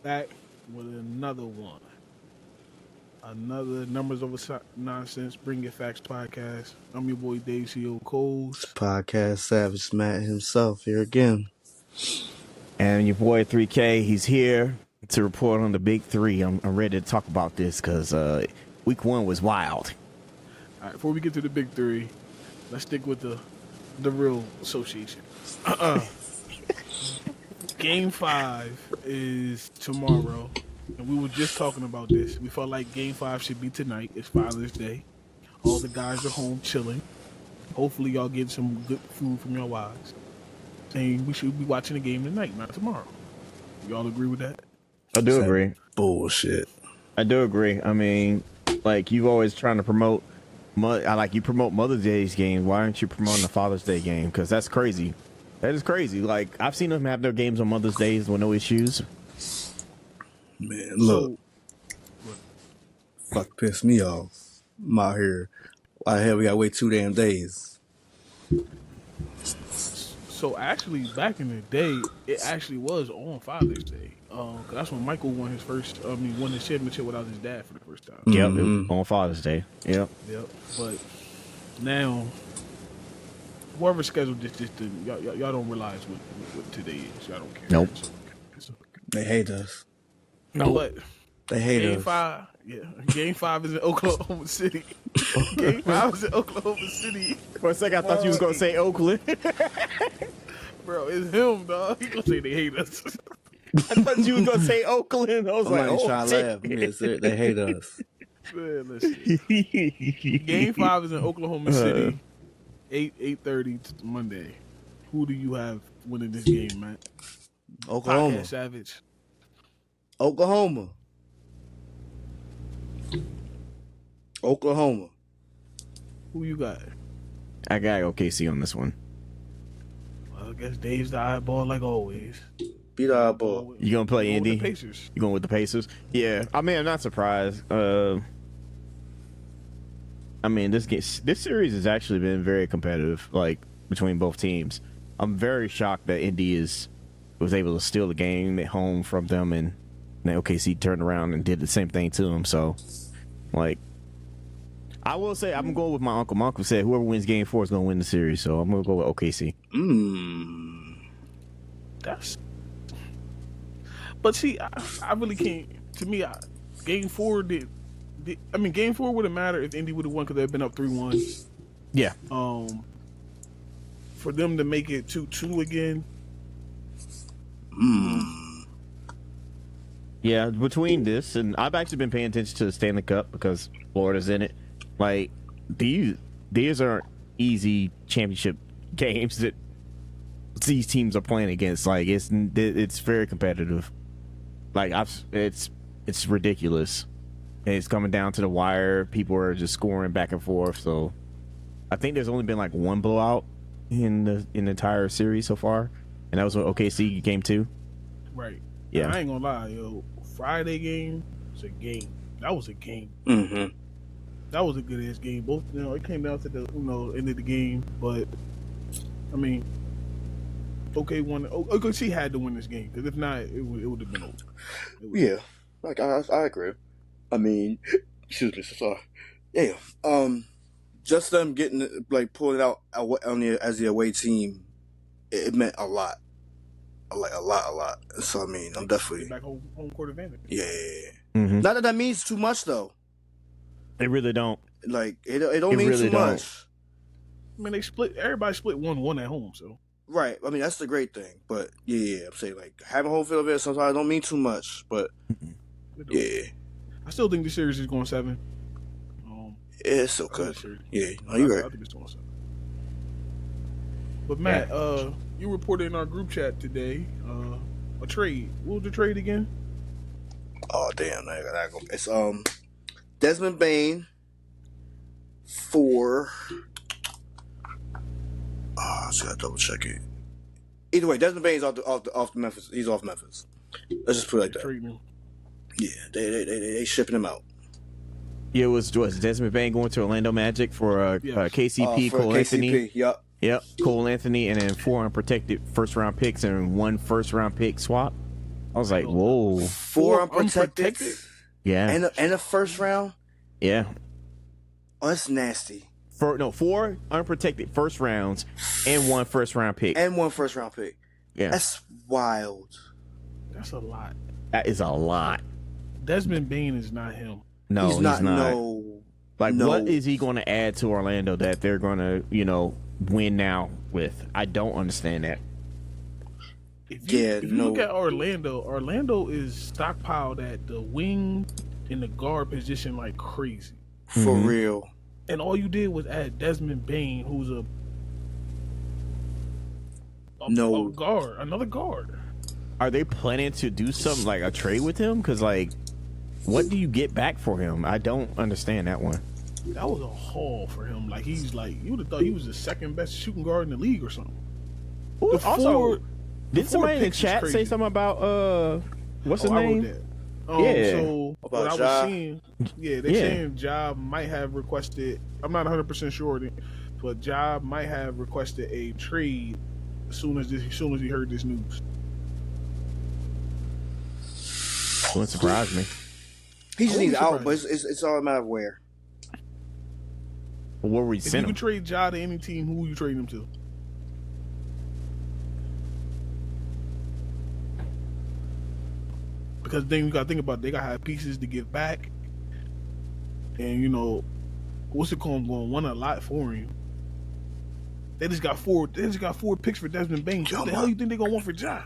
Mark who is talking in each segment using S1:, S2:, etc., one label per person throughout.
S1: back with another one. Another Numbers Over Nonsense, Bring Your Facts podcast. I'm your boy Dave C.O. Coles.
S2: Podcast Savage Matt himself here again.
S3: And your boy 3K, he's here to report on the big three. I'm ready to talk about this because week one was wild.
S1: All right, before we get to the big three, let's stick with the real association. Game 5 is tomorrow, and we were just talking about this. We felt like Game 5 should be tonight. It's Father's Day. All the guys are home chilling. Hopefully, y'all get some good food from your wives. And we should be watching the game tonight, not tomorrow. Y'all agree with that?
S3: I do agree.
S2: Bullshit.
S3: I do agree. I mean, like, you always trying to promote, you promote Mother's Day's game. Why aren't you promoting the Father's Day game? Because that's crazy. That is crazy. Like, I've seen them have their games on Mother's Days with no issues.
S2: Man, look. Fuck pissed me off. I'm out here. Why the hell we gotta wait 2 damn days?
S1: So actually, back in the day, it actually was on Father's Day. Cause that's when Michael won his championship without his dad for the first time.
S3: Yep, it was on Father's Day. Yep.
S1: But now, whoever scheduled this thing, y'all don't realize what today is. Y'all don't care.
S3: Nope.
S2: They hate us.
S1: No, but
S2: They hate
S1: Game
S2: us.
S1: 5, Game 5 is in Oklahoma City. Game 5 is in Oklahoma City.
S3: For a second, I thought you was gonna say Oakland.
S1: Bro, it's him, dog. He gonna say they hate us.
S3: I thought you was gonna say Oakland. I was like,
S2: Somebody
S3: oh,
S2: try to
S3: shit.
S2: laugh. Yes, they hate us.
S1: Man, listen. Game 5 is in Oklahoma City. 8:30 Monday. Who do you have winning this game, man?
S2: Oklahoma.
S1: Podcast Savage.
S2: Oklahoma. Oklahoma.
S1: Who you got?
S3: I got OKC on this one.
S1: Well, I guess Dave's the eyeball like always.
S2: Beat our ball.
S3: You gonna play
S1: Going with
S3: Indy?
S1: the Pacers.
S3: You going with the Pacers? Yeah. I mean, I'm not surprised. I mean, this series has actually been very competitive, like between both teams. I'm very shocked that Indy was able to steal the game at home from them, and then OKC turned around and did the same thing to them. So, like, I will say I'm going with my uncle. My uncle said whoever wins Game 4 is going to win the series. So I'm going to go with OKC.
S1: But see, I really can't. To me, Game 4 Game 4 wouldn't matter if Indy would have won because they'd been up 3-1.
S3: Yeah.
S1: For them to make it 2-2 again.
S3: Yeah, between this and I've actually been paying attention to the Stanley Cup because Florida's in it. Like, these aren't easy championship games that these teams are playing against. Like, it's very competitive. Like, it's ridiculous. And it's coming down to the wire. People are just scoring back and forth. So I think there's only been like one blowout in the entire series so far, and that was with OKC Game 2.
S1: Right.
S3: Yeah.
S1: I ain't gonna lie, yo. Friday game was a game. That was a game.
S2: Mm-hmm.
S1: That was a good ass game. Both, it came down to the end of the game, but I mean, OKC had to win this game because if not, it would have been over.
S2: Yeah, like I agree. I mean, excuse me, sorry. Yeah, just them getting pulling it out as the away team, it meant a lot. Like a lot. So I mean, I'm definitely
S1: back home court advantage.
S2: Yeah.
S3: Mm-hmm.
S2: Not that means too much though.
S3: They really don't.
S2: Like it don't mean
S3: really
S2: too much.
S1: I mean, everybody split 1-1 at home, so.
S2: Right. I mean, that's the great thing. But yeah, I'm saying like having home field advantage sometimes don't mean too much. But yeah,
S1: I still think the series is going 7.
S2: It's still good. Yeah, you're right.
S1: I think it's going 7. But Matt, you reported in our group chat today a trade. What was the trade again?
S2: Oh damn! I gotta go. It's Desmond Bane for. I just gotta double check it. Either way, Desmond Bane's off Memphis. He's off Memphis. Let's just put it like that. Yeah, they shipping him out.
S3: Yeah, it was Desmond Bane going to Orlando Magic for KCP,
S2: for
S3: Cole
S2: KCP,
S3: Anthony.
S2: Yep,
S3: Cole Anthony, and then 4 unprotected first-round picks and 1 first-round pick swap. I was like, whoa.
S2: 4 unprotected.
S3: Yeah.
S2: And a first round.
S3: Yeah.
S2: Oh, that's nasty.
S3: 4 unprotected first rounds and 1 first round pick.
S2: Yeah. That's wild.
S1: That's a lot.
S3: That is a lot.
S1: Desmond Bane is not him.
S3: No, he's not.
S2: No.
S3: What is he going to add to Orlando that they're going to, win now with? I don't understand that.
S1: If you look at Orlando is stockpiled at the wing and the guard position like crazy.
S2: For real.
S1: And all you did was add Desmond Bane, who's another guard.
S3: Are they planning to do something like a trade with him? Because, what do you get back for him? I don't understand that one.
S1: That was a haul for him. You would have thought he was the second best shooting guard in the league or something.
S3: Did somebody in the chat say something about what's his name?
S1: So what I was seeing, they saying Ja might have requested. I'm not 100% sure, but Ja might have requested a trade as soon as he heard this news.
S3: Wouldn't surprise me.
S2: He just needs out, but it's all a matter of where.
S3: Where we
S1: If
S3: send
S1: you
S3: him?
S1: could trade Ja to any team, who would you trade him to? Because then you got to think about it, they got to have pieces to give back, and what's it called? Going want a lot for him. They just got 4 picks for Desmond Bane. What the hell you think they gonna want for Ja?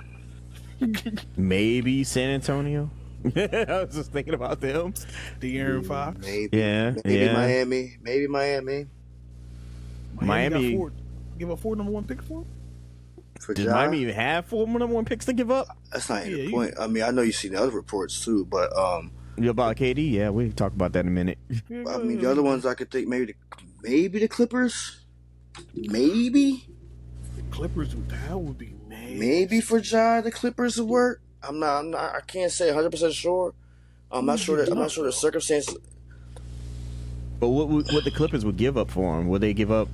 S3: Maybe San Antonio. I was just thinking about them.
S1: De'Aaron Fox.
S2: Maybe Miami. Maybe Miami.
S3: Miami.
S1: Give up 4 number 1 picks for him?
S3: Does Miami even have 4 number 1 picks to give up?
S2: That's not the point. I mean, I know you've seen the other reports too, but
S3: about KD, yeah, we can talk about that in a minute.
S2: I mean, the other ones I could think maybe the Clippers. Maybe
S1: the Clippers. That would be nasty.
S2: Maybe for Ja, the Clippers would work. I'm not. I can't say 100% sure. I'm not sure the circumstances.
S3: But what the Clippers would give up for him? Would they give up?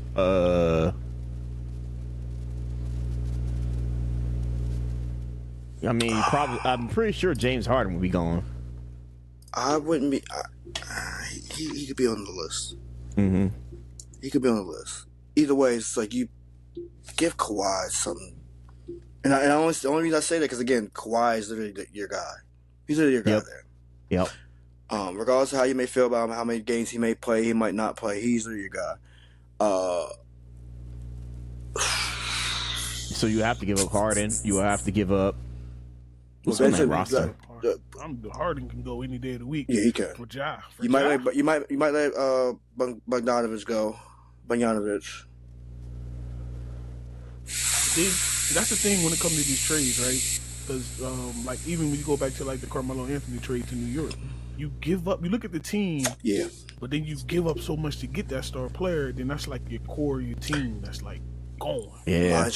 S3: I mean, probably. I'm pretty sure James Harden would be gone.
S2: I wouldn't be. He could be on the list.
S3: Mm-hmm.
S2: He could be on the list. Either way, it's like you give Kawhi something. And the only reason I say that because again, Kawhi is literally your guy. He's literally your guy there.
S3: Yep.
S2: Regardless of how you may feel about him, how many games he may play, he might not play. He's literally your guy.
S3: So you have to give up Harden. You will have to give up. What's on that roster?
S1: Harden can go any day of the week.
S2: Yeah, he can.
S1: For Ja.
S2: You might let Bogdanovich go. Bogdanovich.
S1: That's the thing when it comes to these trades, right? Because even when you go back to the Carmelo Anthony trade to New York, you give up. You look at the team, but then you give up so much to get that star player. Then that's like your core of your team. That's like gone.
S3: Yeah,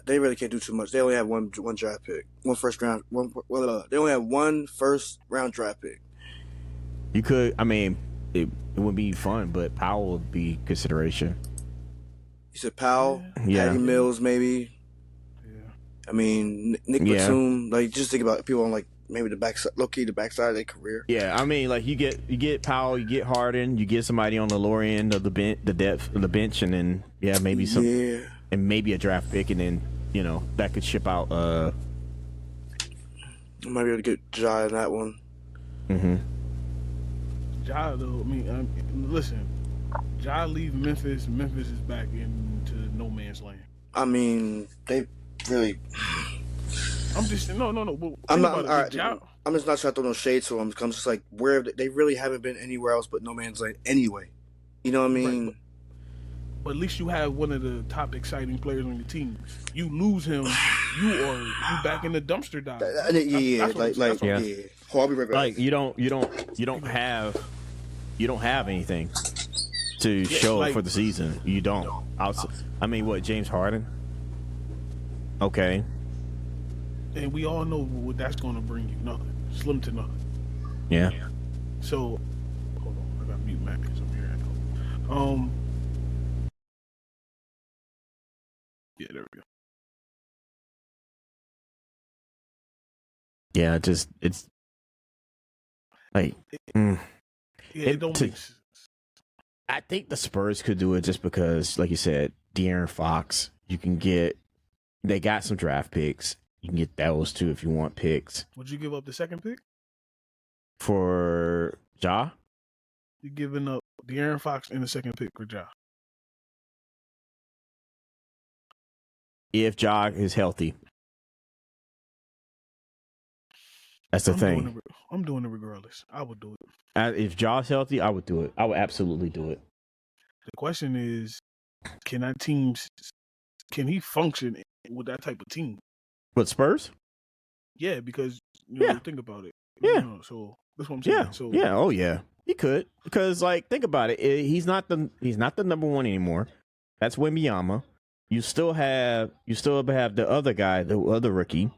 S2: they really can't do too much. They only have one draft pick, one first round. They only have 1 first round draft pick.
S3: You could. I mean, it would be fun, but Powell would be consideration.
S2: You said Powell,
S3: yeah.
S2: Patty Mills, maybe.
S1: Yeah.
S2: I mean, Nick Batum. Just think about people on maybe the backside, low-key the backside of their career.
S3: Yeah, I mean, you get Powell, you get Harden, you get somebody on the lower end of the depth of the bench, and then maybe some, and maybe a draft pick, and then that could ship out.
S2: I might be able to get Ja in that one.
S3: Mm-hmm.
S1: Ja, though, listen, Ja leave Memphis. Memphis is back into no man's land.
S2: I mean, they really.
S1: I'm just no.
S2: I'm just not trying to throw no shade to them. I'm just where they really haven't been anywhere else but no man's land anyway. You know what I mean?
S1: Right, but at least you have one of the top exciting players on your team. You lose him, you back in the dumpster dive.
S2: I'll be right back.
S3: You don't have anything to show for the season. You don't. I mean, what, James Harden? Okay.
S1: And we all know what that's going to bring you. Nothing. Slim to nothing.
S3: Yeah.
S1: So, hold on. I got to mute Matt because I'm here. Yeah, there we go.
S3: Yeah, it's like
S1: it don't make sense.
S3: I think the Spurs could do it just because, like you said, De'Aaron Fox. They got some draft picks. You can get those too if you want picks.
S1: Would you give up the second pick
S3: For Ja?
S1: You're giving up De'Aaron Fox and the second pick for Ja.
S3: If Ja is healthy. That's the thing.
S1: I'm doing it regardless. I would do it.
S3: If Ja's healthy, I would do it. I would absolutely do it.
S1: The question is, can he function with that type of team?
S3: With Spurs?
S1: Yeah, because think about it.
S3: Yeah.
S1: So that's what I'm saying.
S3: Yeah.
S1: So
S3: Oh yeah. He could. Because think about it. He's not the number one anymore. That's Wembanyama. You still have the other guy, the other rookie.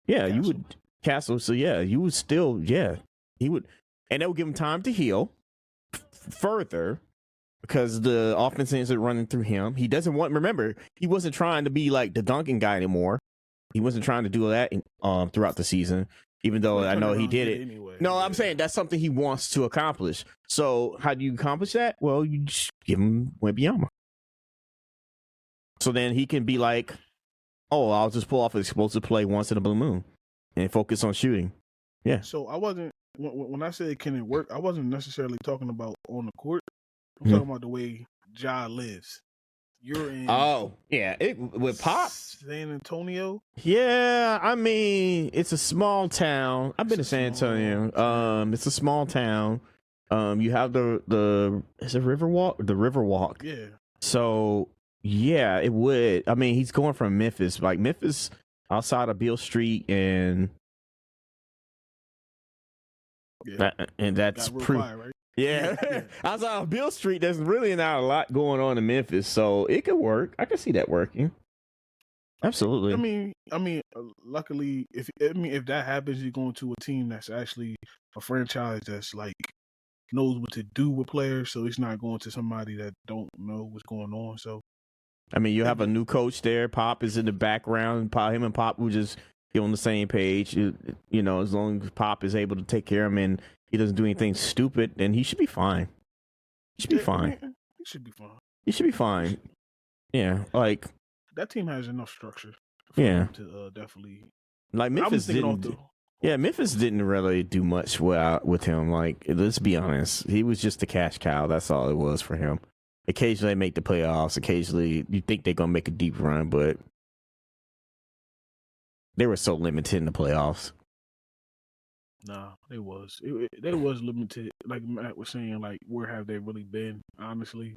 S3: Yeah,
S1: Castle.
S3: You would Castle. So yeah, you would still he would, and that would give him time to heal further because the offense isn't running through him. He doesn't want. Remember, he wasn't trying to be like the dunking guy anymore. He wasn't trying to do that throughout the season, even though I know he did it.
S1: Anyway.
S3: No, I'm saying that's something he wants to accomplish. So how do you accomplish that? Well, you just give him Wembanyama. So then he can be like, oh, I'll just pull off an explosive play once in a blue moon and focus on shooting. Yeah.
S1: So I wasn't, when I said can it work, I wasn't necessarily talking about on the court. I'm talking about the way Ja lives. You're in.
S3: Oh, yeah. With Pop?
S1: San Antonio?
S3: Yeah. I mean, it's a small town. I've been to San Antonio. It's a small town. You have is it Riverwalk? The Riverwalk.
S1: Yeah.
S3: So, yeah, it would. I mean, he's going from Memphis. Like, Memphis outside of Beale Street and that's pretty. Right? Yeah. Outside of Beale Street, there's really not a lot going on in Memphis, so it could work. I could see that working. Absolutely.
S1: I mean, luckily, if that happens, you're going to a team that's actually a franchise that's like knows what to do with players, so it's not going to somebody that don't know what's going on. So,
S3: I mean, you have a new coach there. Pop is in the background. Him and Pop will just get on the same page. You know, as long as Pop is able to take care of him and he doesn't do anything stupid, then he should be fine. He should be fine.
S1: He should be fine.
S3: He should be fine. Yeah, like
S1: that team has enough structure. To definitely.
S3: Like Memphis didn't. Memphis didn't really do much with him. Like, let's be honest, he was just a cash cow. That's all it was for him. Occasionally they make the playoffs. Occasionally you think they're gonna make a deep run, but they were so limited in the playoffs.
S1: Nah, they was limited. Like Matt was saying, like where have they really been? Honestly,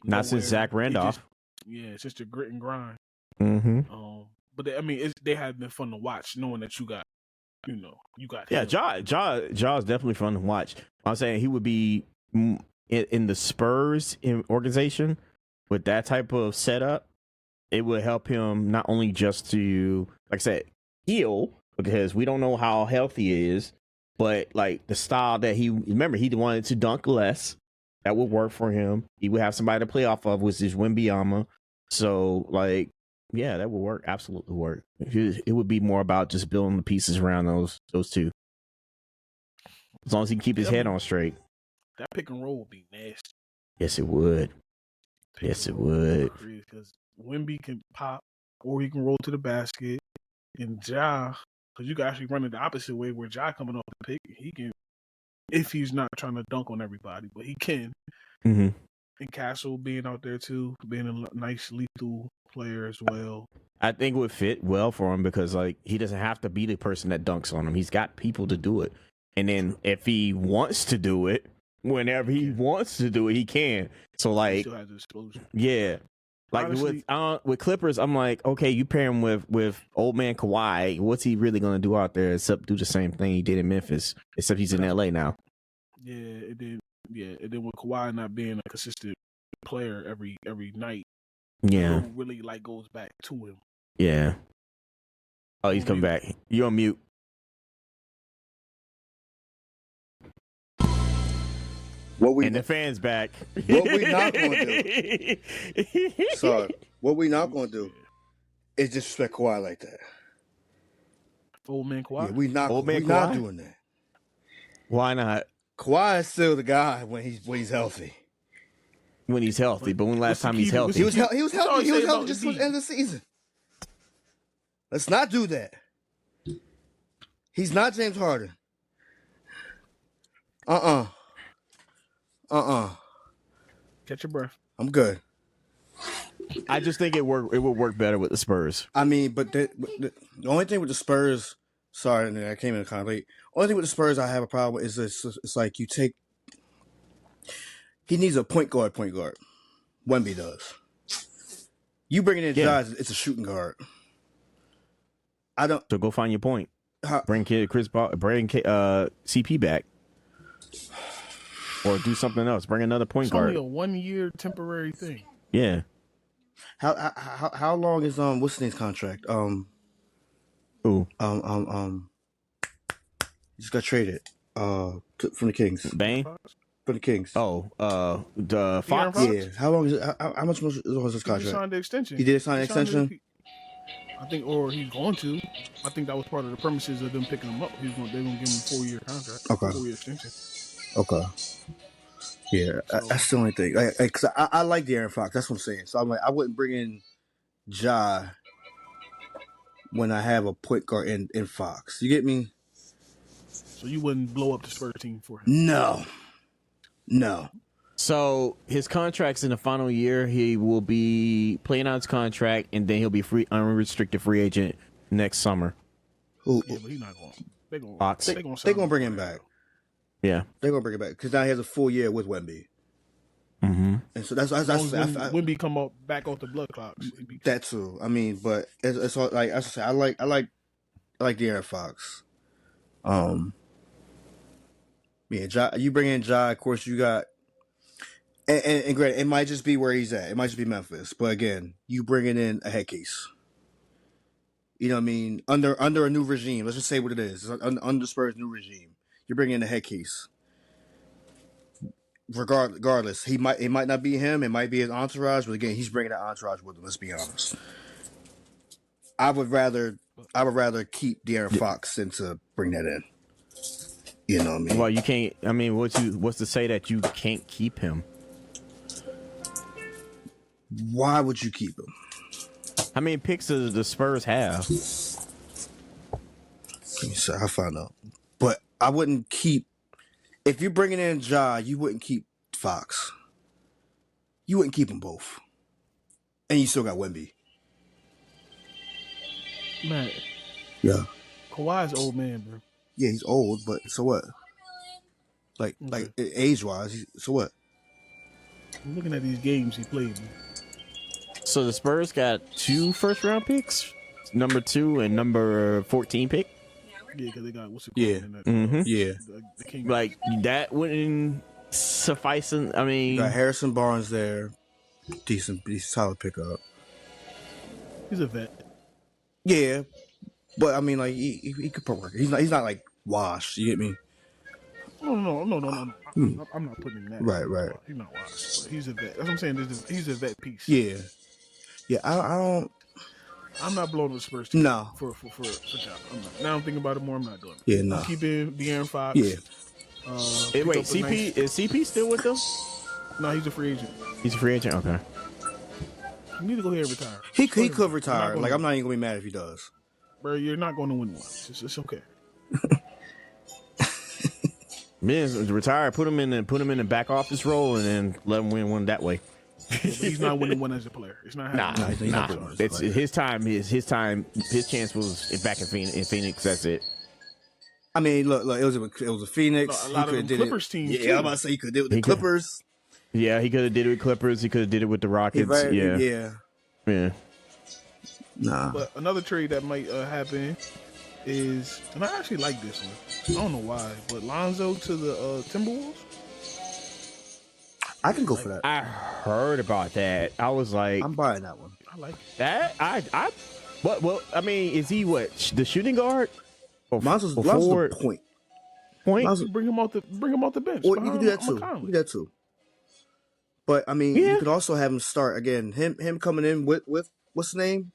S3: not since Zach Randolph.
S1: It's just a grit and grind.
S3: Mm-hmm.
S1: But they have been fun to watch, knowing that you got.
S3: Yeah, Ja is definitely fun to watch. I'm saying he would be in the Spurs organization with that type of setup. It would help him not only just to, like I said, heal, because we don't know how healthy he is, but like the style that he wanted to dunk less. That would work for him. He would have somebody to play off of, which is Wembanyama. So, like, yeah, that would work. Absolutely work. It would be more about just building the pieces around those two. As long as he can keep his head on straight.
S1: That pick and roll would be nasty.
S3: Yes, it would. Yes, it would.
S1: Because Wemby can pop, or he can roll to the basket, and Ja, because you can actually run it the opposite way, where Ja coming off the pick, he can, if he's not trying to dunk on everybody, but he can.
S3: Mm-hmm.
S1: And Castle being out there too, being a nice lethal player as well.
S3: I think it would fit well for him because, like, he doesn't have to be the person that dunks on him. He's got people to do it. And then if he wants to do it, whenever he wants to do it, he can. So, like, he still has the explosion. Yeah. Like, honestly, with Clippers, I'm like, okay, you pair him with old man Kawhi. What's he really going to do out there except do the same thing he did in Memphis, except he's in LA now.
S1: Yeah, and then with Kawhi not being a consistent player every night, it really like goes back to him.
S3: Yeah. Oh, he's coming back. You're on mute. And the fans back.
S2: What we not going to do? Sorry. What we not going to do is disrespect Kawhi like that.
S1: Old man Kawhi.
S2: Yeah, we not
S3: Old man
S2: not
S3: Kawhi?
S2: doing that.
S3: Why not?
S2: Kawhi is still the guy when he's healthy.
S3: When he's healthy, but when last time he's
S1: He
S3: healthy?
S2: He was healthy. He was
S1: That's all
S2: healthy.
S1: I
S2: He was
S1: say
S2: healthy
S1: about
S2: just for the
S1: Embiid.
S2: end of the season. Let's not do that. He's not James Harden.
S1: Catch your breath.
S2: I'm good.
S3: I just think it would work better with the Spurs.
S2: I mean, but the only thing with the Spurs, sorry, and I came in kind of late. Only thing with the Spurs I have a problem with is it's like you take. He needs a point guard. Wemby does. You bringing in
S3: Yeah.
S2: Jai, it's a shooting guard. I don't.
S3: So go find your point.
S2: How,
S3: Bring CP back, or do something else. Bring another point
S1: It's
S3: guard.
S1: only a 1 year temporary thing.
S3: Yeah.
S2: how long is what's his name's contract?
S3: Ooh.
S2: He just got traded from the Kings.
S3: Bane.
S2: From the Kings.
S3: Oh. The Fox.
S1: Fox?
S2: Yeah. How long is it? How much was his
S1: He just
S2: contract?
S1: signed the extension.
S2: He did sign an
S1: He signed
S2: extension.
S1: I think, or he's going to. I think that was part of the premises of them picking him up. They're gonna give him a 4-year contract.
S2: Okay.
S1: 4-year extension.
S2: Okay. Yeah,
S1: So-
S2: that's the only thing. Cause I like De'Aaron Fox. That's what I'm saying. So I'm like, I wouldn't bring in Ja when I have a point guard in Fox. You get me?
S1: So you wouldn't blow up the Spurs team for him.
S2: No.
S3: So his contract's in the final year. He will be playing out his contract, and then he'll be unrestricted free agent next summer.
S2: Who?
S1: Yeah, but he's not going. They're going.
S3: Fox.
S2: They're gonna bring him back.
S3: Yeah.
S2: They're gonna bring him back because now he has a full year with Wemby.
S3: Mm-hmm.
S2: And so that's
S1: As long as Wemby come back off the blood clots.
S2: that too. I mean, but it's all, like I said, I like De'Aaron Fox. Yeah, Ja, you bring in Ja, of course you got, and great. It might just be where he's at. It might just be Memphis. But again, you bringing in a head case. You know what I mean? Under a new regime. Let's just say what it is. It's under Spurs' new regime. You're bringing in a head case. Regardless, it might not be him. It might be his entourage. But again, he's bringing that entourage with him. Let's be honest. I would rather keep De'Aaron Fox than to bring that in. You know what I mean?
S3: Well, you can't. I mean, what's to say that you can't keep him?
S2: Why would you keep him?
S3: How many picks does the Spurs have?
S2: Let me see. I'll find out. But I wouldn't keep. If you're bringing in Ja, you wouldn't keep Fox. You wouldn't keep them both. And you still got Wemby.
S1: Man,
S2: Yeah.
S1: Kawhi's old man, bro.
S2: Yeah, he's old, but so what? Like age-wise, so what?
S1: I'm looking at these games he played. Man.
S3: So the Spurs got 2 first-round picks, number 2 and number 14 pick.
S1: Yeah, because they got what's it called?
S2: Yeah.
S1: In that,
S3: Mhm.
S2: Yeah.
S1: the King.
S3: Like that wouldn't suffice. I mean,
S2: You got Harrison Barnes there. Decent solid pickup.
S1: He's a vet.
S2: Yeah. But I mean, like he could put work. He's not like washed. You get me?
S1: No. I'm not putting him that.
S2: Right.
S1: He's not wise. But he's a vet. That's what I'm saying. He's a vet piece.
S2: Yeah. Yeah. I don't.
S1: I'm not blowing the Spurs team.
S2: No.
S1: For job. I'm not. Now I'm thinking about it more. I'm not doing it.
S2: Yeah. No.
S1: I'm keeping De'Aaron Fox.
S2: Yeah.
S3: wait, CP is CP still with them?
S1: No, he's a free agent.
S3: He's a free agent. Okay.
S1: You need to go ahead and retire.
S2: He could retire. Like I'm not even gonna be mad if he does.
S1: Bro, you're not going to win one. It's okay.
S3: Man, retire. Put him in the back office role, and then let him win one that way.
S1: Yeah, but he's not winning one as a player. It's not happening.
S3: Nah.
S2: not winning.
S3: It's his time. His time. His chance was back in Phoenix. That's it.
S2: I mean, look, it was a Phoenix.
S1: A lot of them Clippers teams.
S2: Yeah,
S1: too.
S2: I'm about to say he could do it with the Clippers.
S3: Yeah, he could have did it with Clippers. He could have did it with the Rockets. Yeah.
S2: Nah.
S1: But another trade that might happen is, and I actually like this one. I don't know why, but Lonzo to the Timberwolves.
S2: I can go for that.
S3: I heard about that. I was like,
S2: I'm buying that one.
S1: I like it.
S3: that. What? Well, I mean, is he what? The shooting guard? Or
S2: Lonzo's
S3: forward?
S2: the point.
S3: Point?
S2: Lonzo,
S1: Bring him off the bench.
S2: or you can do that too. You can do that too. But I mean, you could also have him start again. Him coming in with what's the name?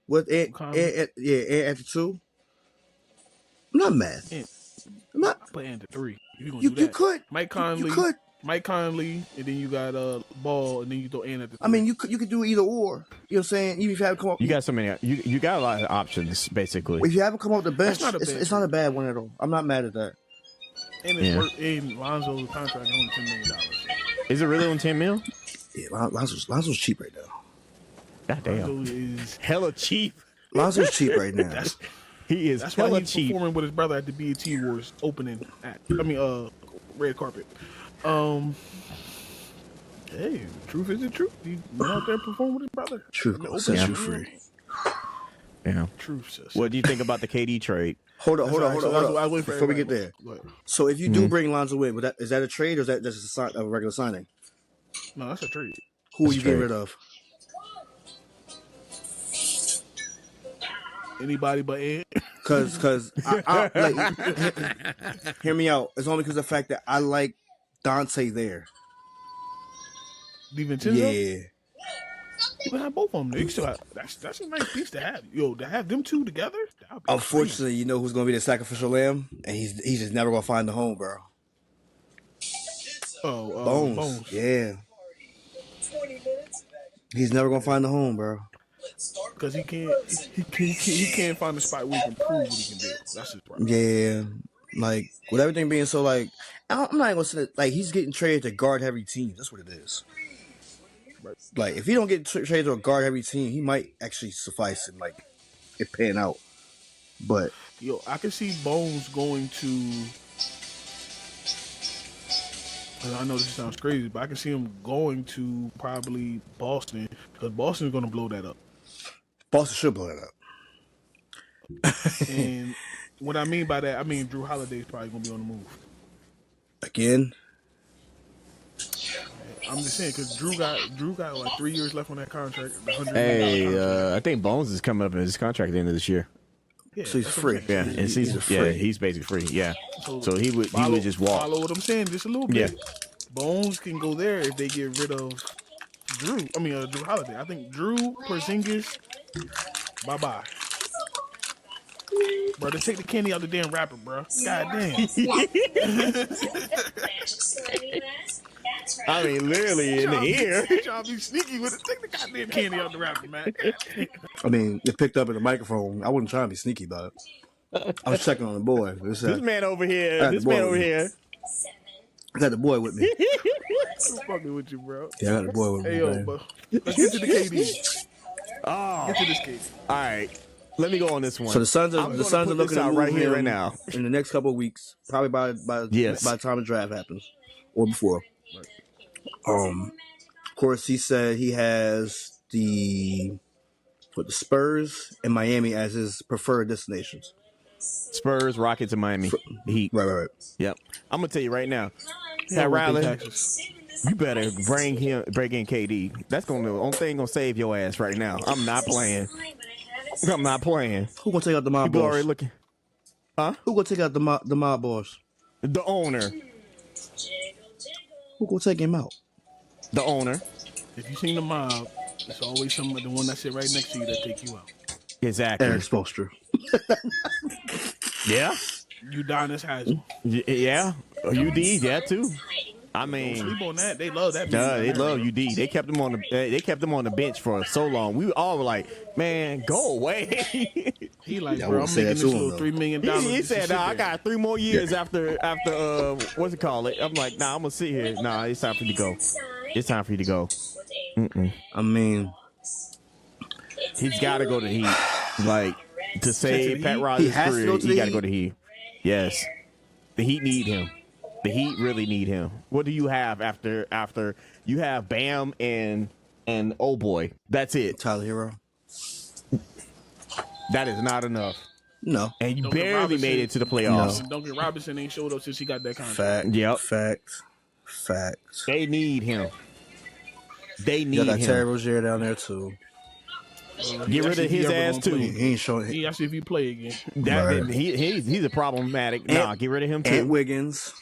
S2: With Ant at the 2. I'm not mad.
S1: And
S2: I'm not.
S1: I put Ant at 3. If you gonna
S2: You
S1: do that,
S2: could.
S1: Mike
S2: You
S1: Conley,
S2: could.
S1: Mike Conley, and then you got Ball, and then you throw Ant at the 3.
S2: I mean, you could do either or. You know what I'm saying? Even if you haven't come up,
S3: You got so many. You got a lot of options, basically.
S2: if you haven't come off the bench,
S1: That's not a bad
S2: it's not a bad one at all. I'm not mad at that.
S1: and it's and Lonzo's contract is only $10 million.
S3: Is it really on 10 mil?
S2: Yeah, Lonzo's cheap right now.
S3: God damn.
S1: Lonzo is
S3: Hella cheap.
S2: Lonzo's cheap right now.
S3: He is
S1: that's why
S3: hella
S1: he's
S3: cheap.
S1: performing with his brother at the BET Awards opening act. Red carpet. Hey, truth is the truth. He went out there and performed with his brother.
S2: Truth sets you free.
S3: Yeah.
S1: Truth says.
S3: What do you think about the KD trade?
S2: Hold on. Before we get there.
S1: Go ahead.
S2: So if you do bring Lonzo in, is that a trade or is that just a regular signing?
S1: No, that's a trade.
S2: Who are you getting rid of?
S1: Anybody but Ant.
S2: Because hear me out. It's only because of the fact that I like Dante there.
S1: DiVincenzo?
S2: Yeah.
S1: You can have both of them. You still have, that's a nice piece to have. Yo, to have them two together.
S2: Unfortunately, you know who's going to be the sacrificial lamb, and he's just never going to find the home, bro. Bones. Yeah. He's never going to find the home, bro.
S1: Because he can't find a spot where he can prove what he can do. That's his problem.
S2: Yeah. Like, with everything being so, like, I'm not even going to say that, like, he's getting traded to guard heavy teams. That's what it is.
S1: Right.
S2: Like, if he don't get traded to a guard heavy team, he might actually suffice and, like, it pan out. But
S1: yo, I can see Bones going to. I know this sounds crazy, but I can see him going to probably Boston because Boston's going to blow that up.
S2: Boston should blow that up.
S1: And what I mean by that, I mean Drew Holiday's probably going to be on the move.
S2: Again?
S1: I'm just saying because Drew got like 3 years left on that contract.
S3: Hey, I think Bones is coming up in his contract at the end of this year.
S1: Yeah,
S2: so he's free.
S3: Yeah, and he's free. Yeah, he's basically free. Yeah, so he would just walk.
S1: Follow what I'm saying, just a little bit.
S3: Yeah.
S1: Bones can go there if they get rid of Drew. I mean, Drew Holiday. I think Drew, Porzingis, bye. Bro, they take the candy out the damn wrapper, bro. God damn.
S3: I mean, literally in the ear.
S1: Y'all be sneaky with it. Take the goddamn candy out the wrapper, man.
S2: I mean, it picked up in the microphone. I wasn't trying to be sneaky about it. I was checking on the boy.
S3: This man over here.
S2: I got the boy with me.
S1: I'm fucking with you, bro.
S2: Yeah, I got the boy with me.
S1: Hey, yo,
S2: man.
S1: bro. Let's get to the KD.
S3: Oh,
S1: Get to this KD.
S3: all right. Let me go on this one.
S2: So the Suns are looking
S3: out
S2: to
S3: right
S2: move
S3: here,
S2: him
S3: right now.
S2: in the next couple of weeks, probably by the time the draft happens or before. Of course, he said he has the Spurs and Miami as his preferred destinations.
S3: Spurs, Rockets, and Miami Heat.
S2: Right.
S3: Yep. I'm gonna tell you right now.
S1: Yeah,
S3: Pat Riley,
S1: Texas.
S3: you better bring in KD. That's the only thing gonna save your ass right now. I'm not playing.
S2: Who gonna take out the mob
S3: People
S2: boss?
S3: already looking. Huh?
S2: Who gonna take out the mob boss?
S3: The owner.
S2: Who gonna take him out?
S3: The owner.
S1: If you seen the mob, it's always somebody, the one that sit right next to you that take you out.
S3: Exactly.
S2: Eric Spoelstra.
S3: Yeah.
S1: Udonis Haslem.
S3: Yeah. UD, yeah too. I mean,
S1: Sleep on that. They love that.
S3: they love UD. They kept him on the bench for so long. We all were like, man, go away.
S1: He like,
S2: Yeah, I
S1: bro, I'm
S2: wouldn't say
S1: making
S2: that
S1: this
S2: to him,
S1: little
S2: though.
S1: $3 million.
S3: He said, nah, I got 3 more years after what's it called? I'm like, nah, I'm gonna sit here. Nah, it's time for you to go. It's time for you to go. Mm-mm.
S2: I mean,
S3: He's got to go to the Heat. Like, to save Pat
S2: He
S3: Riley's
S2: has to
S3: career,
S2: go to
S3: he
S2: the
S3: got to
S2: Heat?
S3: go to the Heat. Yes. The Heat need him. The Heat really need him. What do you have after you have Bam and oh boy? That's it.
S2: Tyler Hero.
S3: That is not enough.
S2: No.
S3: And you
S1: Duncan
S3: barely
S1: Robinson-
S3: made it to the playoffs.
S1: Duncan Robinson ain't showed up since he got that contract.
S2: Facts.
S3: They need him. They
S2: You
S3: need
S2: got Terry
S3: him.
S2: Rozier down there too.
S3: Get rid of his ass too.
S2: He ain't showing.
S1: He actually if you play again.
S3: That,
S2: Right.
S3: he's a problematic. Nah, get rid of him
S2: Ant
S3: too.
S2: Wiggins.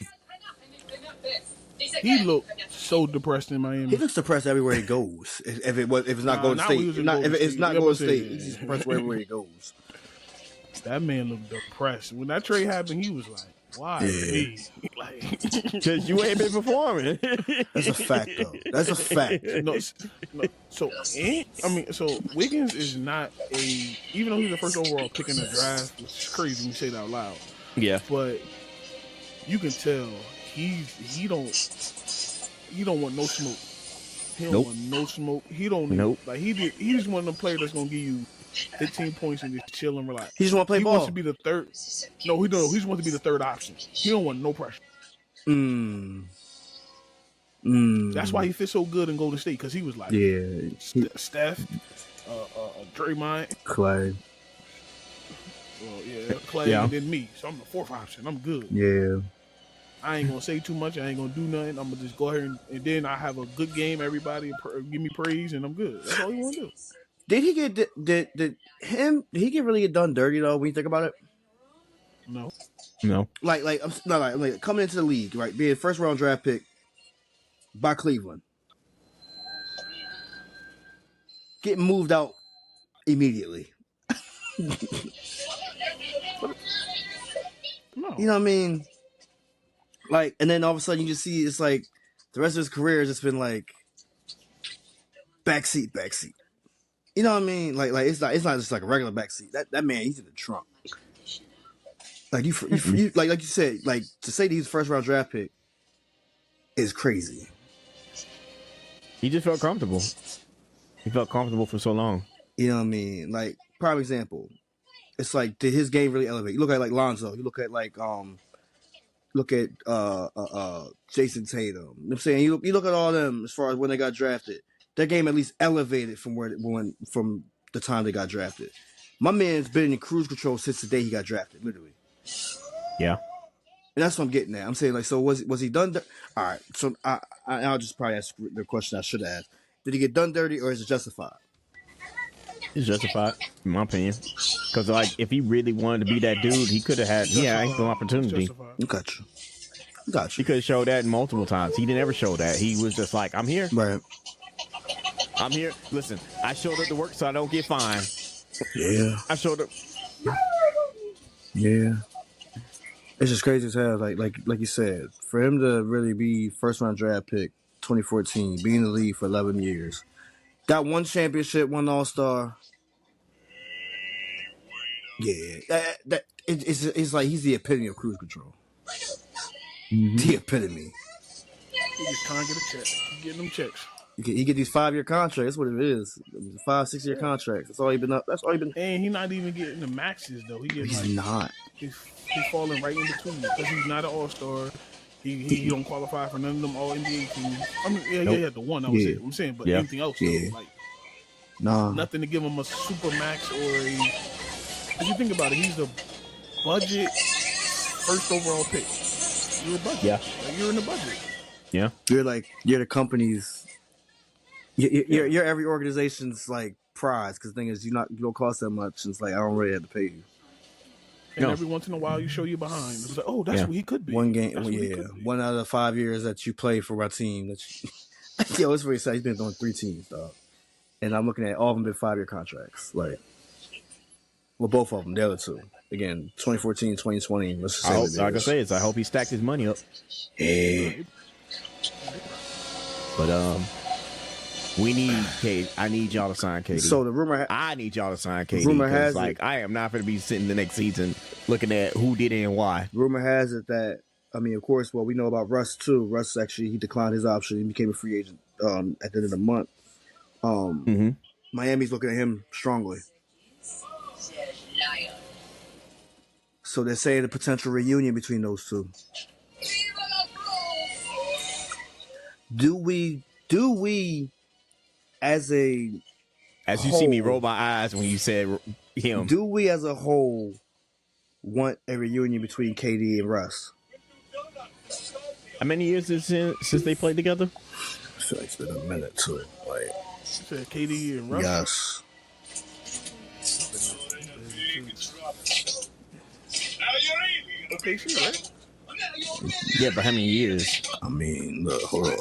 S1: He looked so depressed in
S2: He
S1: Miami.
S2: looks depressed everywhere he goes. If it's not
S1: Nah,
S2: Golden
S1: now he
S2: State,
S1: was in
S2: if
S1: Golden
S2: it's
S1: State.
S2: not
S1: You know
S2: Golden
S1: what I'm
S2: State,
S1: saying?
S2: he's depressed everywhere he goes.
S1: That man looked depressed. When that trade happened, he was like, why me? Like,
S3: Because you ain't been performing.
S2: That's a fact, though. That's a fact.
S1: no. So, so Wiggins is not even though he's the first overall pick in the draft, which is crazy when you say that out loud.
S3: Yeah.
S1: But you can tell he don't want no smoke. He don't want no smoke. He don't like he just one of them players that's gonna give you 15 points and just chill and relax.
S2: He just want to play
S1: he
S2: ball.
S1: Wants to be the third. No, he don't. He just wants to be the third option. He don't want no pressure. That's why he fits so good in Golden State because he was like, Steph, Draymond,
S2: Clay.
S1: Well, Clay, and then me. So I'm the fourth option. I'm good.
S2: Yeah.
S1: I ain't gonna say too much. I ain't gonna do nothing. I'm gonna just go ahead and then I have a good game. Everybody give me praise, and I'm good. That's all he want to do.
S2: Did he get did he really get done dirty though? When you think about it,
S1: no.
S2: Like coming into the league, right? Being first round draft pick by Cleveland, getting moved out immediately.
S1: No.
S2: You know what I mean? Like, and then all of a sudden you just see it's like the rest of his career has just been like backseat. You know what I mean? Like it's not just like a regular backseat. That man, he's in the trunk. Like you like you said, like to say that he's first round draft pick is crazy.
S3: He just felt comfortable. He felt comfortable for so long.
S2: You know what I mean? Like prime example, it's like did his game really elevate? You look at like Lonzo. You look at like Jason Tatum. You know what I'm saying? You look at all them as far as when they got drafted. Their game at least elevated from from the time they got drafted. My man's been in cruise control since the day he got drafted, literally.
S3: Yeah.
S2: And that's what I'm getting at. I'm saying, like, so was he done? All right. So I'll just probably ask the question I should have asked. Did he get done dirty or is it justified?
S3: It's justified, in my opinion. Because, like, if he really wanted to be that dude, he could have had, ample opportunity.
S2: Got you.
S3: He could have showed that multiple times. He didn't ever show that. He was just like, I'm here.
S2: Right.
S3: I'm here. Listen, I showed up to work so I don't get fined.
S2: Yeah.
S3: I showed up.
S2: Yeah. It's just crazy as hell. Like you said, for him to really be first round draft pick 2014, be in the league for 11 years, got one championship, one All-Star. Yeah, it's like he's the epitome of cruise control. Mm-hmm. The epitome.
S1: He just can't get a check. He's getting them checks.
S2: He get these 5-year contracts. That's what it is. 5-6 year contracts. That's all he been up. That's all he been.
S1: And he's not even getting the maxes though.
S2: He's not.
S1: He's falling right in between because he's not an All-Star. He don't qualify for none of them All NBA teams. I mean, he had the one. That was it. I'm saying, but anything else, though, like nothing to give him a super max or a. If you think about it, he's a budget first overall pick. You're a budget.
S3: Yeah,
S1: like, you're in the budget.
S3: Yeah,
S2: you're the company's. You're every organization's like prize because the thing is you don't cost that much. And it's like I don't really have to pay you.
S1: And every once in a while, you show you behind. It's like, oh, that's what he could be.
S2: One game, one out of the 5 years that you play for my team. It's really sad. He's been on 3 teams, dog. And I'm looking at all of them been 5-year contracts. Like, well, both of them, the other two. Again, 2014, 2020. Let's just say
S3: like I say, I hope he stacked his money up.
S2: Hey.
S3: But we need KD. I need y'all to sign KD.
S2: So the rumor,
S3: I need y'all to sign KD.
S2: Rumor has
S3: like I am not going to be sitting the next season looking at who did it and why.
S2: Rumor has it that of course, well, we know about Russ too. Russ actually he declined his option. He became a free agent at the end of the month. Miami's looking at him strongly. So they're saying a potential reunion between those two. Do we as you
S3: see me roll my eyes when you said him,
S2: do we as a whole want a reunion between KD and Russ?
S3: How many years is it since they played together?
S2: I feel like it's been a minute too. Like
S1: you said KD and Russ?
S2: Yes.
S1: Okay, sure, right?
S3: Yeah, but how many years?
S2: I mean, look, hold on.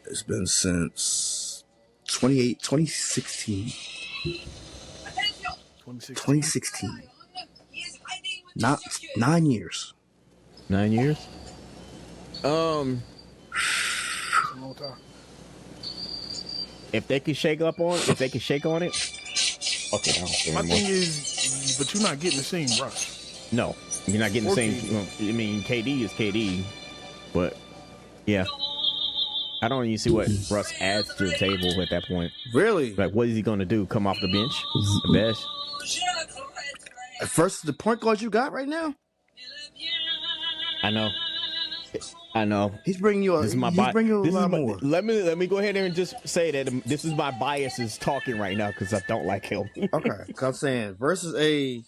S2: It's been since 2016. 2016. Not 9 years.
S3: 9 years.
S1: It's a long time.
S3: If they could shake on it, okay.
S1: My thing is, but you're not getting the same Russ.
S3: No, you're not getting the same. I mean, KD is KD, but yeah, I don't even see what Russ adds to the table at that point.
S2: Really?
S3: Like, what is he going to do? Come off the bench? The best?
S2: First, the point guard you got right now.
S3: I know.
S2: He's bringing you. He's bringing you a lot more.
S3: Let me go ahead and just say that this is my biases talking right now because I don't like him.
S2: Okay, because I'm saying versus a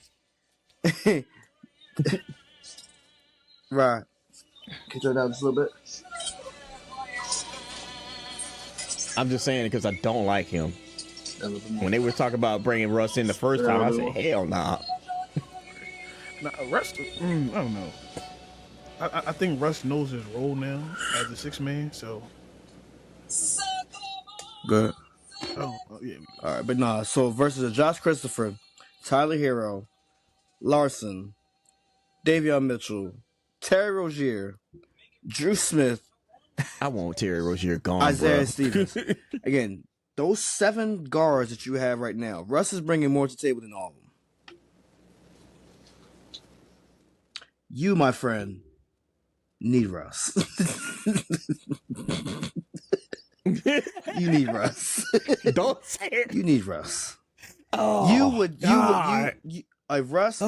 S2: right. Can you turn it down just a little bit?
S3: I'm just saying it because I don't like him. When they were talking about bringing Russ in the first time, I said, hell nah.
S1: Nah, Russ, I don't know. I think Russ knows his role now as a sixth man, so.
S2: Good.
S1: Oh, yeah.
S2: All right, but nah. So versus Josh Christopher, Tyler Hero, Larson, Davion Mitchell, Terry Rozier, Drew Smith.
S3: I want Terry Rozier gone,
S2: Isaiah
S3: bro.
S2: Stevens. Again, those 7 guards that you have right now, Russ is bringing more to the table than all of them. You, my friend, need Russ. You need Russ.
S3: Don't say it.
S2: You need Russ.
S3: Oh,
S2: Russ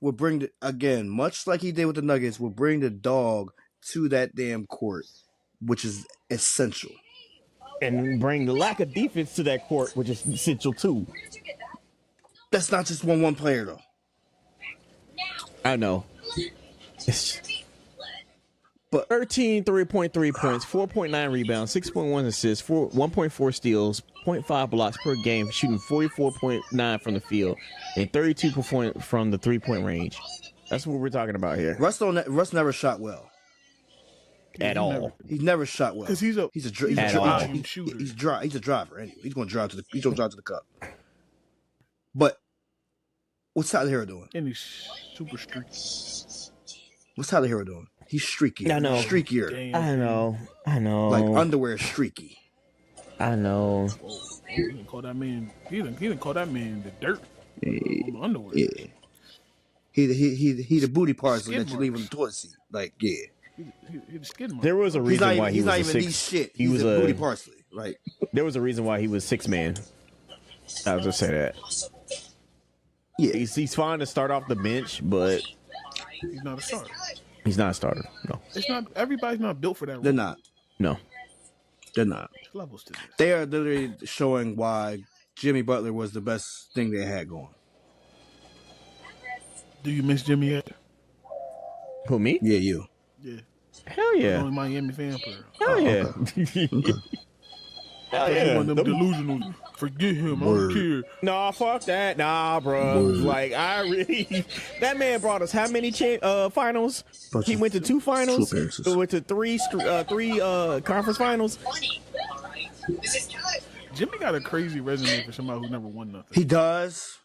S2: would bring again, much like he did with the Nuggets, would bring the dog to that damn court, which is essential.
S3: And bring the lack of defense to that court, which is essential too.
S2: That's not just one player though.
S3: I know. But 13 3.3 points, 4.9 rebounds, 6.1 assists, 1.4 steals, 0.5 blocks per game, shooting 44.9 from the field, and 32% from the 3-point range. That's what we're talking about here.
S2: Russ never shot well.
S3: At all.
S2: He's never shot well.
S1: Because he's a
S2: shooter. He's a driver anyway. He's going to drive to the cup. But what's Tyler Hero doing?
S1: And he's super streaky.
S2: What's Tyler Hero doing? He's streaky.
S3: I know.
S2: Streakier.
S3: Damn. I know.
S2: Like underwear streaky.
S3: I know.
S1: He didn't call that man. He didn't call that man the dirt. On the underwear.
S2: Yeah. He the booty parcel that you leave on the toilet seat. Like, yeah.
S1: He the skin mark.
S3: There was a reason why he was
S2: not
S3: a
S2: even
S3: six.
S2: these shit.
S3: He
S2: He's
S3: was
S2: a booty parsley. Like,
S3: there was a reason why he was 6 man. I'll just say that.
S2: Yeah.
S3: He's fine to start off the bench, but
S1: He's not a starter.
S3: he's not a starter. No.
S1: It's not. Everybody's not built for that role.
S2: They're not.
S3: No.
S2: They're not.
S1: There's levels to this.
S2: They are literally showing why Jimmy Butler was the best thing they had going.
S1: Do you miss Jimmy yet?
S3: Who, me?
S2: Yeah, you.
S1: Yeah.
S3: Hell yeah.
S1: Only Miami fan player.
S3: Hell yeah. Hell yeah.
S1: One of them delusional. Forget him. I don't care.
S3: Nah, fuck that. Nah, bro. Like, I really... That man brought us how many finals? He went to 2 finals. He went to 3 conference finals.
S1: Jimmy got a crazy resume for somebody who never won nothing.
S2: He does.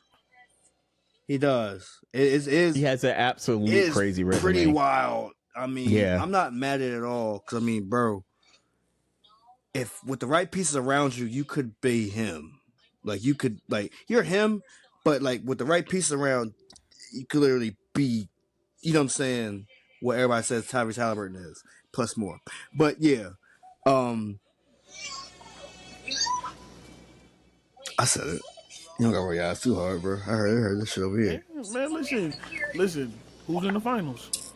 S2: He is.
S3: He has an absolute crazy resume.
S2: Pretty wild. I mean,
S3: yeah.
S2: I'm not mad at it at all. Because, I mean, bro, if with the right pieces around you, you could be him. Like, you could, like, you're him, but, like, with the right pieces around, you could literally be, you know what I'm saying, what everybody says Tyrese Halliburton is, plus more. But, yeah. I said it. You don't got to worry out too hard, bro. I heard this shit over here.
S1: Man, listen. Who's in the finals?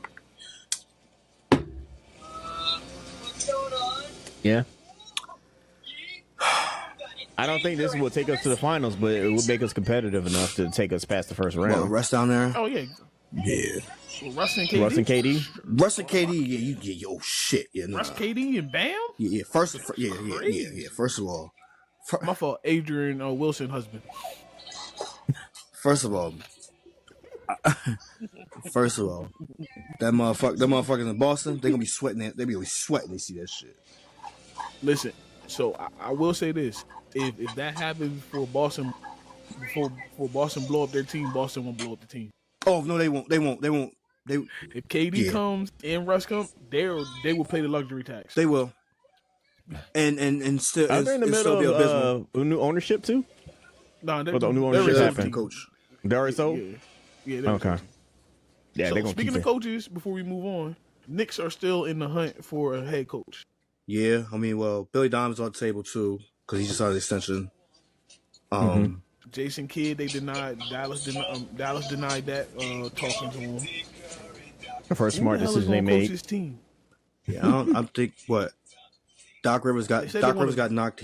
S3: Yeah. I don't think this will take us to the finals, but it will make us competitive enough to take us past the first round.
S2: Well, Russ down there?
S1: Oh, yeah.
S2: Yeah.
S1: Well, Russ and KD?
S3: Russ and KD?
S2: Russ and KD, yo, shit. Yeah, nah.
S1: Russ, KD, and Bam?
S2: Yeah. First of all.
S1: My fault, Adrian Wilson husband.
S2: First of all, that motherfuckers in Boston, they gonna be sweating. They be sweating. They see that shit.
S1: Listen, so I will say this: if that happens for Boston, before Boston blow up their team, Boston won't blow up the team.
S2: Oh no, they won't.
S1: If KD comes and Russ comes, they will pay the luxury tax.
S2: They will. And still,
S3: Are they in the
S2: still be
S3: middle
S2: abysmal.
S3: of new ownership too?
S1: No,
S3: Or the new ownership happened?
S2: Coach.
S3: They already sold?
S1: Yeah.
S3: Okay. Yeah,
S1: So
S3: they're gonna
S1: speaking
S3: keep
S1: of coaches, before we move on, Knicks are still in the hunt for a head coach.
S2: Yeah, I mean, well, Billy Donovan's on the table too because he just signed an extension.
S1: Jason Kidd, they denied. Dallas denied that. Talking to him.
S3: The first
S1: Who
S3: smart
S1: the hell is
S3: decision they
S1: gonna coach
S3: made.
S1: his team?
S2: Yeah, I think what Doc Rivers got.
S1: They said
S2: Doc
S1: they
S2: Rivers
S1: wanna-
S2: got knocked.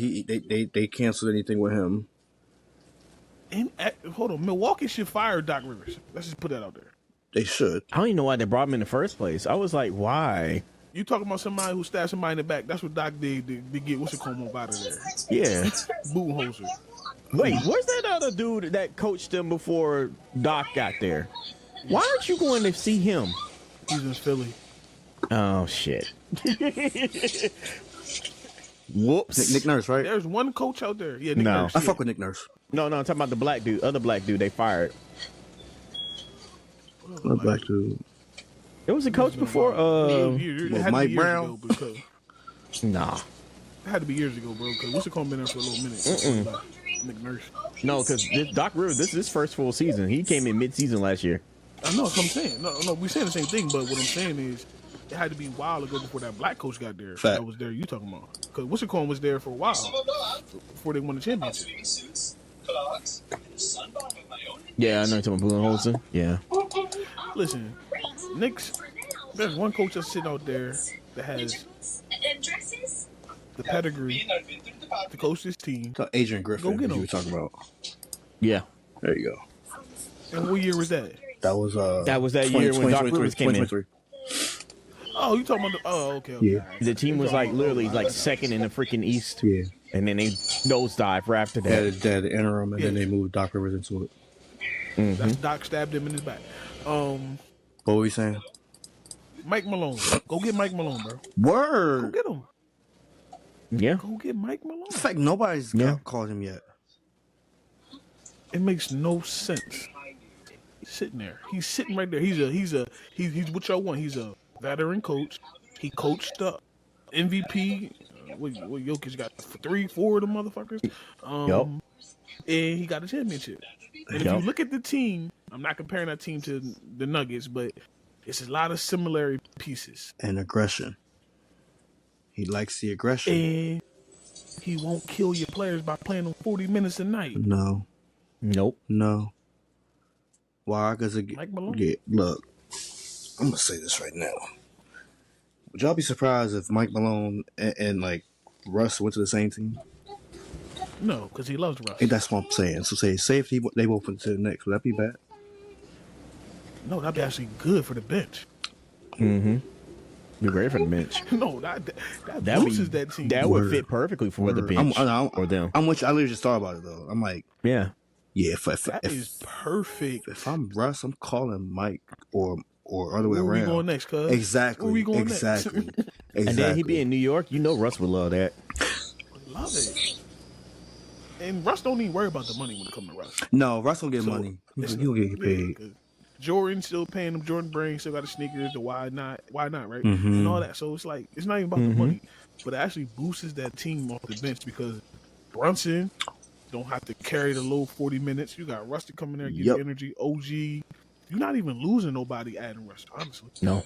S2: They canceled anything with him.
S1: Hold on, Milwaukee should fire Doc Rivers. Let's just put that out there.
S2: They should.
S3: I don't even know why they brought him in the first place. I was like, why?
S1: You talking about somebody who stabbed somebody in the back? That's what Doc did to get what's it called out of there.
S3: Yeah.
S1: Budenholzer.
S3: Wait, where's that other dude that coached them before Doc got there? Why aren't you going to see him?
S1: He's in Philly.
S3: Oh shit. Whoops.
S2: Nick Nurse, right?
S1: There's one coach out there. Yeah, Nick
S3: No.
S1: Nurse.
S2: I
S1: Yeah.
S2: fuck with Nick Nurse.
S3: No, I'm talking about the black dude, other black dude they fired.
S2: What black dude?
S3: It was a coach before.
S1: It had to
S2: Mike
S1: be years
S2: Brown?
S1: ago because
S3: Nah.
S1: it had to be years ago, bro. Because what's it called been there for a little minute? Nick Nurse.
S3: No, because Doc Rivers, this is his first full season. He came in mid-season last year.
S1: I know that's what I'm saying. No, we saying the same thing, but what I'm saying is it had to be a while ago before that black coach got there.
S2: Fact.
S1: That was there. You talking about? Because what's it called was there for a while before they won the championship.
S3: Yeah, I know you're talking about Budenholzer. Yeah.
S1: Listen, Knicks. There's one coach that's sitting out there that has the pedigree to coach this team.
S2: Thought Adrian Griffin.
S1: Go get
S2: you
S1: him.
S2: were talking about.
S3: Yeah.
S2: There you go.
S1: And what year was that?
S2: That was
S3: that year when Doc Rivers came in.
S2: 2023.
S1: Oh, you talking about the? Oh, okay.
S2: Yeah.
S3: The team was like literally like second in the freaking East.
S2: Yeah.
S3: And then they nosedive right after
S2: They
S3: that.
S2: had the interim, and then they moved Doc Rivers into it.
S1: That's Doc stabbed him in his back.
S2: What were we saying?
S1: Mike Malone. Go get Mike Malone, bro. Go
S2: Word.
S1: get him.
S3: Yeah.
S1: Go get Mike Malone.
S2: In fact, nobody's called him yet.
S1: It makes no sense. He's sitting there. He's sitting right there. He's what y'all want. He's a veteran coach. He coached the MVP. What Jokic got 3-4 of the motherfuckers. And he got a championship. And if you look at the team, I'm not comparing that team to the Nuggets, but it's a lot of similar pieces.
S2: And aggression. He likes the aggression.
S1: And he won't kill your players by playing them 40 minutes a night.
S2: No.
S3: Nope.
S2: No. Why? Because
S1: Mike Malone?
S2: Yeah, look, I'm gonna say this right now. Would y'all be surprised if Mike Malone and like Russ went to the same team?
S1: No, because he loves Russ.
S2: And that's what I'm saying. So say if they both went to the Knicks, would that be bad?
S1: No, that'd be actually good for the bench.
S3: Mm-hmm. Be great for the bench.
S1: No, that boosts that team.
S3: That would fit perfectly for the bench or them.
S2: I literally just thought about it though. I'm like,
S3: Yeah.
S1: That is perfect.
S2: If I'm Russ, I'm calling Mike or other way
S1: Where
S2: around.
S1: we going next, cuz?
S2: Exactly.
S1: Where we going
S2: exactly.
S1: next?
S2: Exactly.
S3: And then he be in New York. You know Russ would love that.
S1: Love it. And Russ don't even worry about the money when it comes to Russ.
S2: No, Russ don't get
S1: So,
S2: money. He'll get paid.
S1: 'Cause Jordan still paying him. Jordan Brand still got the sneakers. The why not, right?
S2: Mm-hmm.
S1: And all that. So it's like it's not even about the money, but it actually boosts that team off the bench because Brunson don't have to carry the low 40 minutes. You got Rusty coming there, give you energy. OG, you're not even losing nobody adding Rusty, honestly.
S3: No.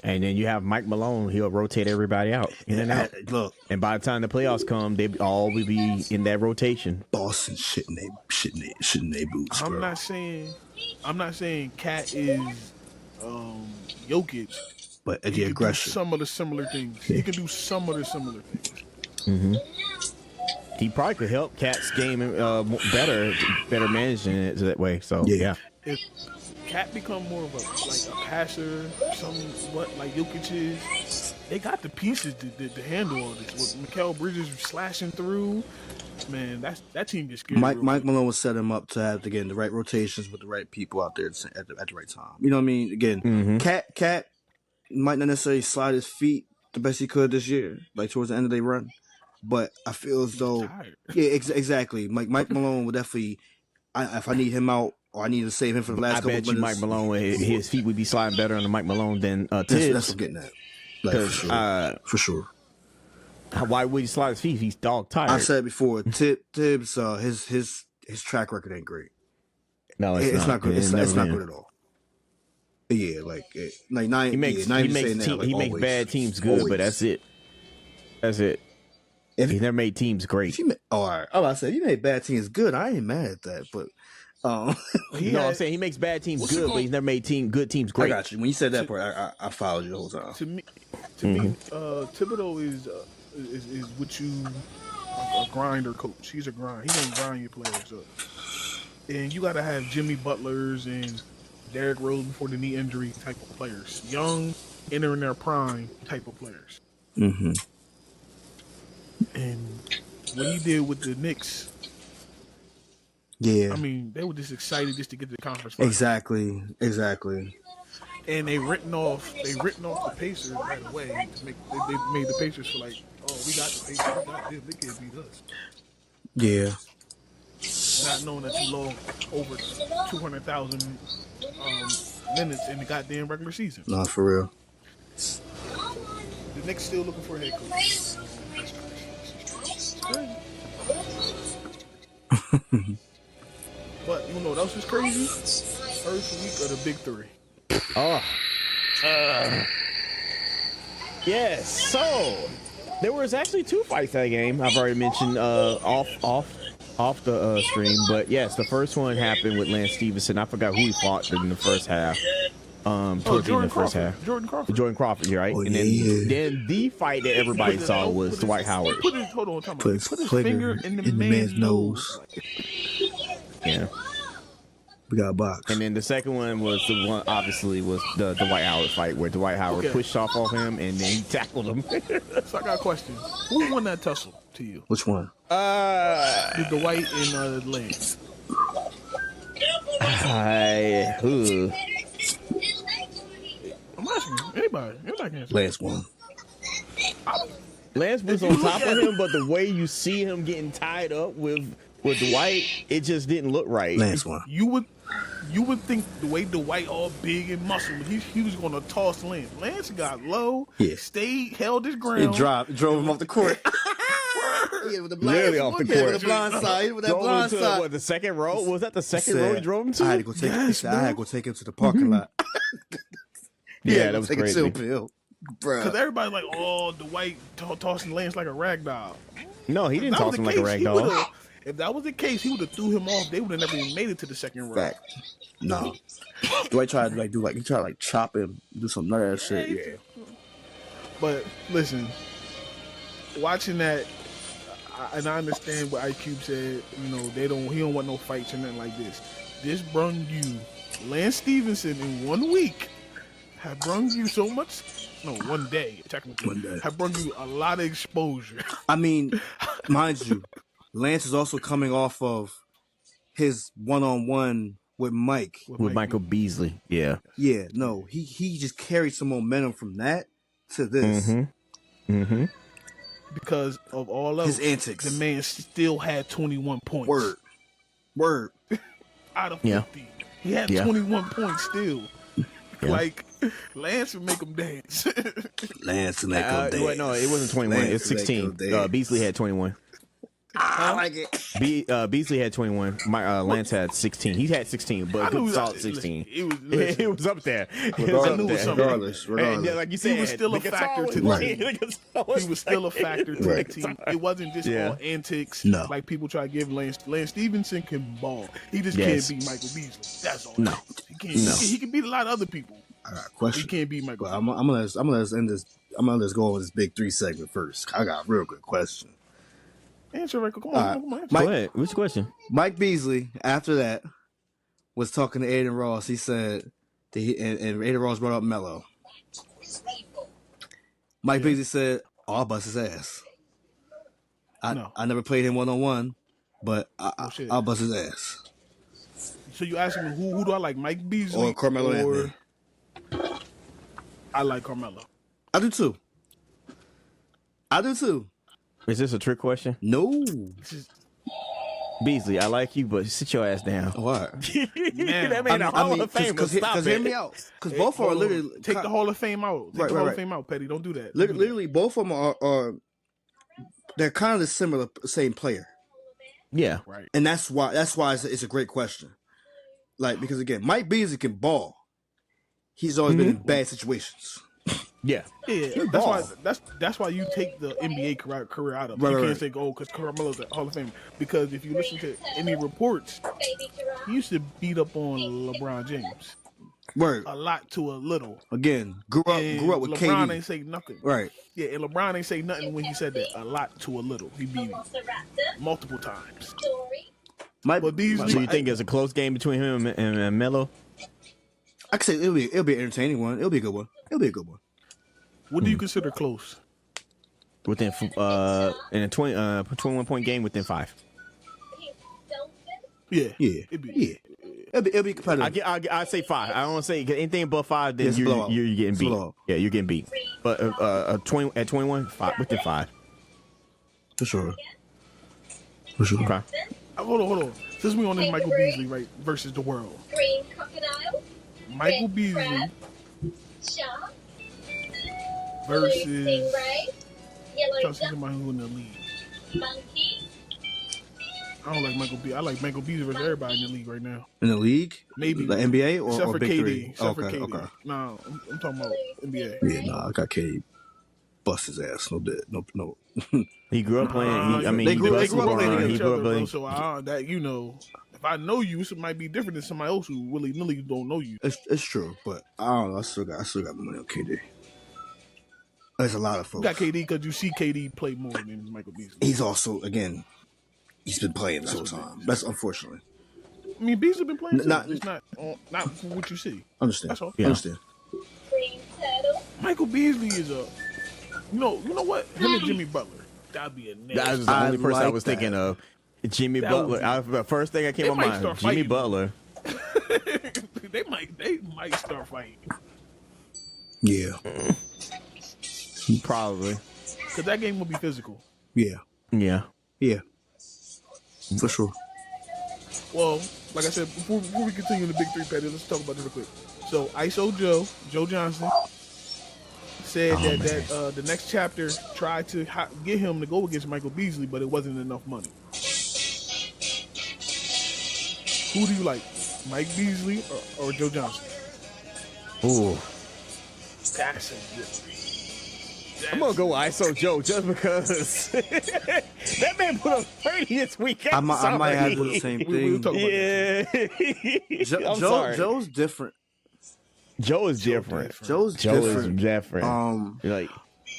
S3: And then you have Mike Malone. He'll rotate everybody out in and out.
S2: Look,
S3: and by the time the playoffs come, they all will be in that rotation.
S2: Boston shitting they boots.
S1: I'm
S2: bro.
S1: not saying Cat is Jokic,
S2: but
S1: he
S2: the
S1: can
S2: aggression.
S1: do some of the similar things. He can do some of the similar things.
S3: Mm-hmm. He probably could help Cat's game better managing it that way. So yeah.
S1: If Cat become more of a passer, somewhat like Jokic is, they got the pieces to handle all this. With Mikal Bridges slashing through, man, that team just scared.
S2: Mike Malone will set him up to have again the right rotations with the right people out there at the right time. You know what I mean? Again, Cat might not necessarily slide his feet the best he could this year, like towards the end of their run. but I feel as though
S1: tired.
S2: exactly. Mike Malone would definitely. If I need him out or I need to save him for the last couple
S3: I
S2: of
S3: bet you
S2: minutes,
S3: Mike Malone, his feet would be sliding better on the Mike Malone than
S2: that's
S3: Tibbs.
S2: what I'm getting at. Like, for sure.
S3: Why would he slide his feet if he's dog tired?
S2: I said it before. Tibbs, his track record ain't great.
S3: No,
S2: it's not good. It's not
S3: been.
S2: good at all. Yeah,
S3: he makes bad teams good, but that's it. He never made teams great.
S2: All right. I said he made bad teams good. I ain't mad at that, but
S3: I'm saying he makes bad teams good, but he's never made good teams great.
S2: I got you. When you said that part, I followed you the whole time.
S1: To me, Thibodeau is what you a grinder coach. He's a grind. He's gonna grind your players up, and you got to have Jimmy Butlers and Derrick Rose before the knee injury type of players, young, entering their prime type of players.
S2: Mm-hmm.
S1: And what he did with the Knicks,
S2: yeah,
S1: I mean, they were just excited just to get to the conference final.
S2: Exactly.
S1: And they written off the Pacers right away. They made the Pacers feel like, oh, we got the Pacers, we got them, they can't beat us.
S2: Yeah.
S1: Not knowing that you lost over 200,000 minutes in the goddamn regular season.
S2: No, for real.
S1: The Knicks still looking for a head coach. But you know what else is crazy? First week of the Big Three.
S3: Yes. So there was actually 2 fights that game. I've already mentioned off the stream, but yes, the first one happened with Lance Stevenson. I forgot who he fought in the first half.
S1: Jordan Crawford,
S3: you're right.
S2: Oh,
S3: and then the fight that everybody saw was Dwight Howard.
S1: Put his finger in the man's nose.
S3: Yeah.
S2: We got a box.
S3: And then the second one was the Dwight Howard fight where Dwight Howard pushed off on him and then he tackled him.
S1: So I got a question. Who won that tussle to you?
S2: Which one?
S1: The Dwight and Lance. I'm asking you. Anybody can answer.
S2: Lance won.
S3: Lance was on top of him, but the way you see him getting tied up with Dwight, it just didn't look right.
S2: Lance won.
S1: You would think the way Dwight all big and muscle, he was going to toss Lance. Lance got low, held his ground.
S2: He drove him off the court. With the blind,
S3: off the court.
S2: With the blind side. With that blind side.
S3: What, the second row? Was that the second row he drove him to?
S2: I had to go take him to the parking lot.
S3: Yeah, that was crazy.
S2: Because
S1: everybody's like, oh, Dwight tossing Lance like a rag doll.
S3: No, he didn't toss him like a rag doll.
S1: If that was the case, he would have threw him off. They would have never even made it to the second round.
S2: Fact. No. Dwight tried to chop him, do some nut ass shit. Yeah.
S1: But listen, watching that, and I understand what iCube said. You know, he don't want no fights or nothing like this. This brung you Lance Stevenson in 1 week. Have brung you so much. No, 1 day technically.
S2: 1 day.
S1: Have brung you a lot of exposure.
S2: I mean, mind you, Lance is also coming off of his one-on-one with Mike.
S3: With Michael Beasley. Yeah.
S2: Yeah, no. He just carried some momentum from that to this.
S3: Mm-hmm. Mm-hmm.
S1: Because of all of
S2: his antics.
S1: The man still had 21 points.
S2: Word.
S1: Out of 50.
S3: Yeah.
S1: He had 21 points still.
S3: Yeah.
S1: Like, Lance would make him dance.
S2: Lance would make him dance.
S3: Wait, no, it wasn't 21. It's 16. Beasley had 21.
S2: I like it.
S3: Beasley had 21. Lance had 16. He had 16, but good solid 16. It was up there.
S2: Regardless.
S3: And, like you said,
S1: he was still a factor to the team. He was still a factor to the team. It wasn't just all antics.
S2: No.
S1: Like people try to give Lance Stevenson can ball. He just can't beat Michael Beasley. That's all.
S3: No.
S1: He can't. He can beat a lot of other people.
S2: I got a question.
S1: He can't beat Michael.
S2: I'm gonna let end this. I'm gonna let's go on this Big 3 segment first. I got a real good question.
S1: Answer, Rico. Come on.
S3: Go ahead. What's the question?
S2: Mike Beasley, after that, was talking to Aiden Ross. He said, and Aiden Ross brought up Melo. Mike Beasley said, I'll bust his ass. I never played him one-on-one, but I'll bust his ass.
S1: So you asking me who do I like, Mike Beasley
S2: or Carmelo Anthony?
S1: I like Carmelo.
S2: I do too.
S3: Is this a trick question?
S2: No.
S1: This is,
S3: Beasley, I like you, but sit your ass down.
S2: What?
S3: That man a Hall of Famer. Stop
S2: hear
S3: it.
S2: me out. Because both of them are literally
S1: take the Hall of Fame out. Take the Hall of Fame out, Petty. Don't do that. Don't do that.
S2: Literally, both of them are they're kind of the similar, same player.
S3: Yeah,
S1: right.
S2: And that's why it's a great question. Like, because again, Mike Beasley can ball. He's always been in bad situations.
S3: Yeah.
S2: That's
S1: why you take the NBA career out of it.
S2: Right,
S1: You
S2: right,
S1: can't say, because Carmelo's at Hall of Fame. Because if you listen to any reports, he used to beat up on LeBron James.
S2: Word.
S1: A lot to a little.
S2: Again, grew up with
S1: LeBron
S2: KD.
S1: ain't say nothing.
S2: Right.
S1: Yeah, and LeBron ain't say nothing when he said that. A lot to a little. He beat him multiple times.
S3: So you think it's a close game between him and Melo?
S2: I could say it'll be an entertaining one. It'll be a good one.
S1: What do you consider close?
S3: Within in a 21 point game within 5.
S1: Yeah.
S2: It'll be competitive.
S3: I say 5. I don't say anything above 5. Then you're getting beat. Yeah, you're getting beat. But at 21, 5 within 5.
S2: For sure.
S3: Okay.
S1: Hold on. Since we on this Michael Beasley right versus the world.
S4: Green crocodile.
S1: Michael Beasley
S4: Shark.
S1: versus
S4: Stingray. Yellow duck.
S1: somebody who in the league.
S4: Monkey.
S1: I don't like Michael Beasley. I like Michael Beasley versus everybody in the league right now.
S2: In the league?
S1: Maybe
S2: the NBA or
S1: except for
S2: Big
S1: KD.
S2: Three?
S1: Except for KD.
S2: Okay.
S1: No, I'm talking about NBA.
S2: Yeah, I got KD. Bust his ass. No.
S3: He grew up playing.
S1: They grew up playing
S3: He
S1: each
S3: grew
S1: other,
S3: up
S1: bro.
S3: playing.
S1: So if I know you, it might be different than somebody else who really don't know you.
S2: It's true, but I don't know. I still got money on KD. There's a lot of folks.
S1: You got KD because you see KD play more than Michael Beasley.
S2: He's also he's been playing this whole time. That's unfortunately.
S1: I mean, Beasley been playing.
S2: Not
S1: for what you see.
S2: Understand.
S1: That's all.
S3: Yeah.
S2: Understand.
S4: Green turtle.
S1: Michael Beasley is a. You know what? Him and Jimmy Butler. That'd be a name.
S3: That was the only person I was
S2: that.
S3: thinking of. Jimmy Butler. The first thing that came to
S1: might
S3: mind.
S1: start
S3: Jimmy
S1: fighting.
S3: Butler.
S1: they might start fighting.
S2: Yeah.
S3: Probably.
S1: Because that game will be physical.
S2: Yeah.
S3: Yeah.
S2: For sure.
S1: Well, like I said, before we continue the Big Three, Petty, let's talk about this real quick. So, ISO Joe Johnson, said that the next chapter tried to get him to go against Michael Beasley, but it wasn't enough money. Who do you like, Mike Beasley or Joe Johnson?
S3: Ooh.
S1: That's a good.
S3: I'm gonna go with ISO Joe just because that man put up 30 this weekend.
S2: I might have to do the same thing.
S1: We'll talk about
S3: I'm sorry.
S2: Joe's different.
S3: Joe is different.
S2: Joe's different.
S3: Like,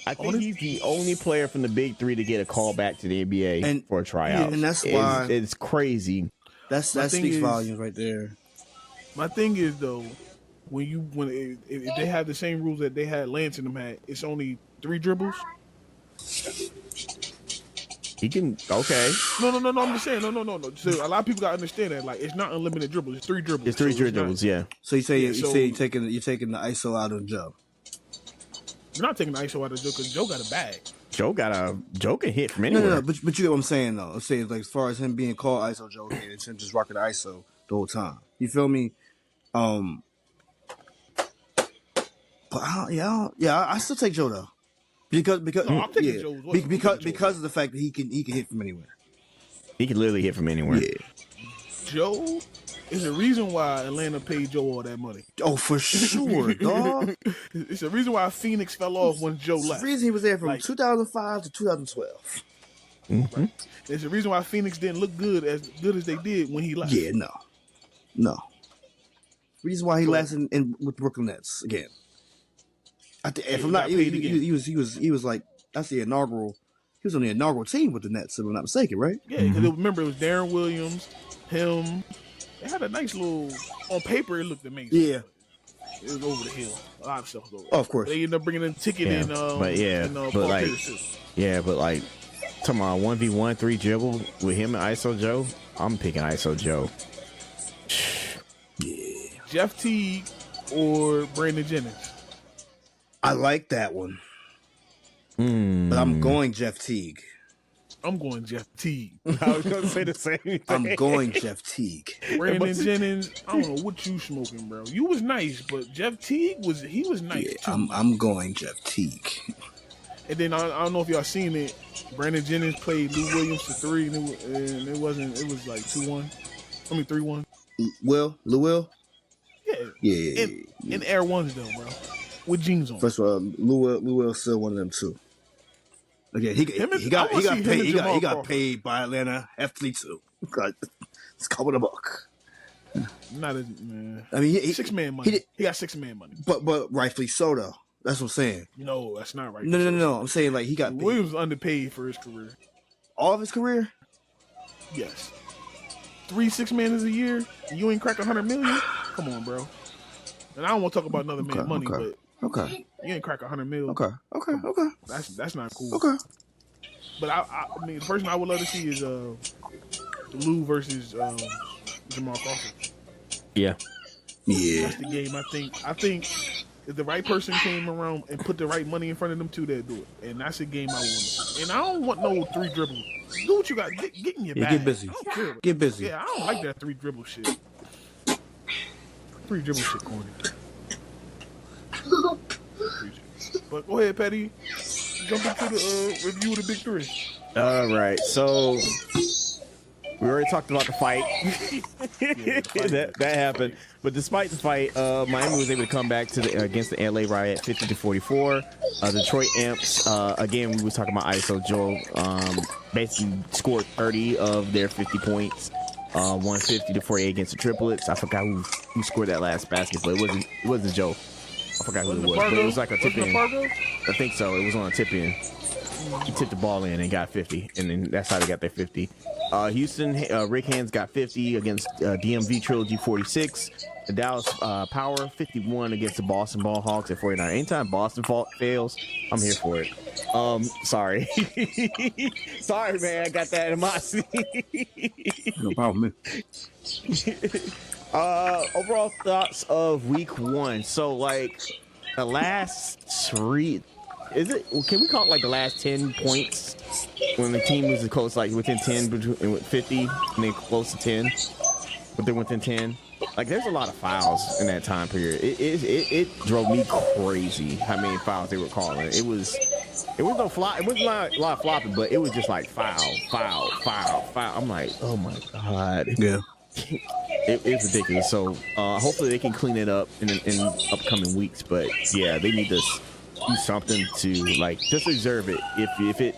S3: I think he's the only player from the Big Three to get a call back to the NBA for a tryout.
S2: Yeah, and that's why
S3: it's crazy.
S2: That speaks volumes right there.
S1: My thing is though, if they have the same rules that they had Lance and them had, it's only 3 dribbles.
S3: He can okay.
S1: No. I'm just saying no. So a lot of people gotta understand that it's not unlimited dribbles. It's 3 dribbles.
S3: It's 3 dribbles. Yeah.
S2: So you say you're taking the ISO out of Joe.
S1: You're not taking the ISO out of Joe because Joe got a bag.
S3: Joe can hit from anywhere.
S2: No, but you get what I'm saying though. I'm saying as far as him being called ISO Joe, it's him just rocking the ISO the whole time. You feel me? But I still take Joe though, because
S1: I'm taking Joe as well.
S2: because of the fact that he can hit from anywhere.
S3: He can literally hit from anywhere.
S2: Yeah.
S1: Joe is the reason why Atlanta paid Joe all that money.
S2: Oh, for sure, dog.
S1: It's the reason why Phoenix fell off when Joe
S2: It's
S1: left.
S2: the reason he was there from 2005 to 2012.
S3: Mm-hmm.
S1: Right? It's the reason why Phoenix didn't look good as they did when he left.
S2: Yeah, no. Reason why he lasted with Brooklyn Nets again. If I'm not, he was like that's the inaugural. He was on the inaugural team with the Nets, if I'm not mistaken, right?
S1: Yeah, because remember it was Darren Williams, him. They had a nice little. On paper, it looked amazing.
S2: Yeah,
S1: it was over the hill. A lot of stuff was over.
S2: Oh, of course.
S1: They ended up bringing in Ticket and
S3: talking about 1v1 3 dribble with him and ISO Joe. I'm picking ISO Joe.
S2: Yeah.
S1: Jeff Teague or Brandon Jennings.
S2: I like that one, but I'm going Jeff Teague.
S1: I'm going Jeff Teague.
S3: I was gonna say the same thing.
S2: I'm going Jeff Teague.
S1: Brandon Jennings, I don't know what you smoking, bro. You was nice, but Jeff Teague was nice
S2: Yeah,
S1: too.
S2: I'm going Jeff Teague.
S1: And then I don't know if y'all seen it. Brandon Jennings played Lou Williams for 3, and it was like 2-1. I mean 3-1.
S2: Lou Will?
S1: Yeah.
S2: Yeah.
S1: In Air Ones though, bro. With jeans on.
S2: First of all, Lou Will's still one of them too. Again, he got paid by Atlanta F3 too. It's coming a buck.
S1: Not as man.
S2: I mean,
S1: 6-man money. He got 6-man money.
S2: But rightfully so though. That's what I'm saying.
S1: No, that's not right.
S2: No. I'm saying like he got paid.
S1: Williams was underpaid for his career.
S2: All of his career?
S1: Yes. 3 6-mans a year. You ain't crack 100 million. Come on, bro. And I don't want to talk about another man's money, but you ain't crack 100 million.
S2: Okay.
S1: That's not cool.
S2: Okay.
S1: But I mean, the person I would love to see is Lou versus Jamal Crawford.
S3: Yeah.
S1: That's the game. I think if the right person came around and put the right money in front of them two, they'd do it. And that's a game I want to see. And I don't want no 3 dribble. Do what you got. Get in your bag.
S2: Get busy.
S1: I don't care.
S2: Get busy.
S1: Yeah, I don't like that 3 dribble shit. 3 dribble shit corny. But go ahead, Petty. Jump into the review of the Big 3.
S3: All right, so we already talked about the fight. that happened. But despite the fight, Miami was able to come back to against the LA Riot 50-44. Detroit Amps, again, we was talking about ISO Joe, basically scored 30 of their 50 points, 150-48 against the triplets. I forgot who scored that last basket, but it wasn't Joe. I forgot who it was, but it was like a tip in. I think so. It was on a tip in. He tipped the ball in and got 50, and then that's how they got their 50. Houston, Rick Hands got 50 against DMV Trilogy 46. The Dallas Power 51 against the Boston Ball Hawks at 49. Anytime Boston fails, I'm here for it. Sorry. Sorry, man. I got that animosity.
S2: No problem, man.
S3: Overall thoughts of week 1. So, like, the last 3... Can we call it like the last 10 points when the team was close, like within 10, between 50, and then close to 10, but they're within 10? Like, there's a lot of fouls in that time period. It drove me crazy how many fouls they were calling. It was no flop. It wasn't a lot of flopping, but it was just like foul. I'm like, oh my god.
S2: Yeah.
S3: It's ridiculous. So hopefully they can clean it up in upcoming weeks. But yeah, they need to do something to like just observe it. If it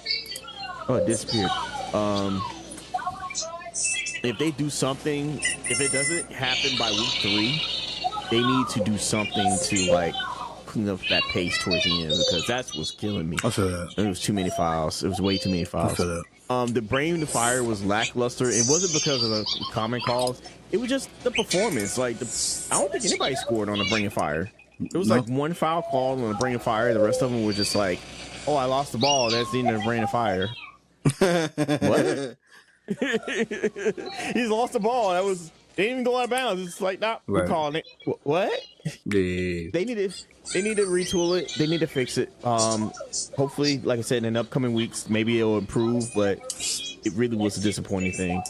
S3: it disappeared. If they do something, if it doesn't happen by week 3, they need to do something to like clean up that pace towards the end, because that's what's killing me.
S2: I feel that.
S3: It was too many fouls. It was way too many fouls.
S2: I feel that.
S3: The Brain to Fire was lackluster. It wasn't because of the common calls. It was just the performance. Like, I don't think anybody scored on the Brain of Fire. It was like one foul call on the Brain of Fire. The rest of them were just like, oh, I lost the ball. That's the end of the Brain of Fire. What? He's lost the ball. They didn't even go out of bounds. It's like, nah, we're calling it. What?
S2: Yeah.
S3: They need to retool it. They need to fix it. Hopefully, like I said, in upcoming weeks, maybe it'll improve, but it really was a disappointing thing.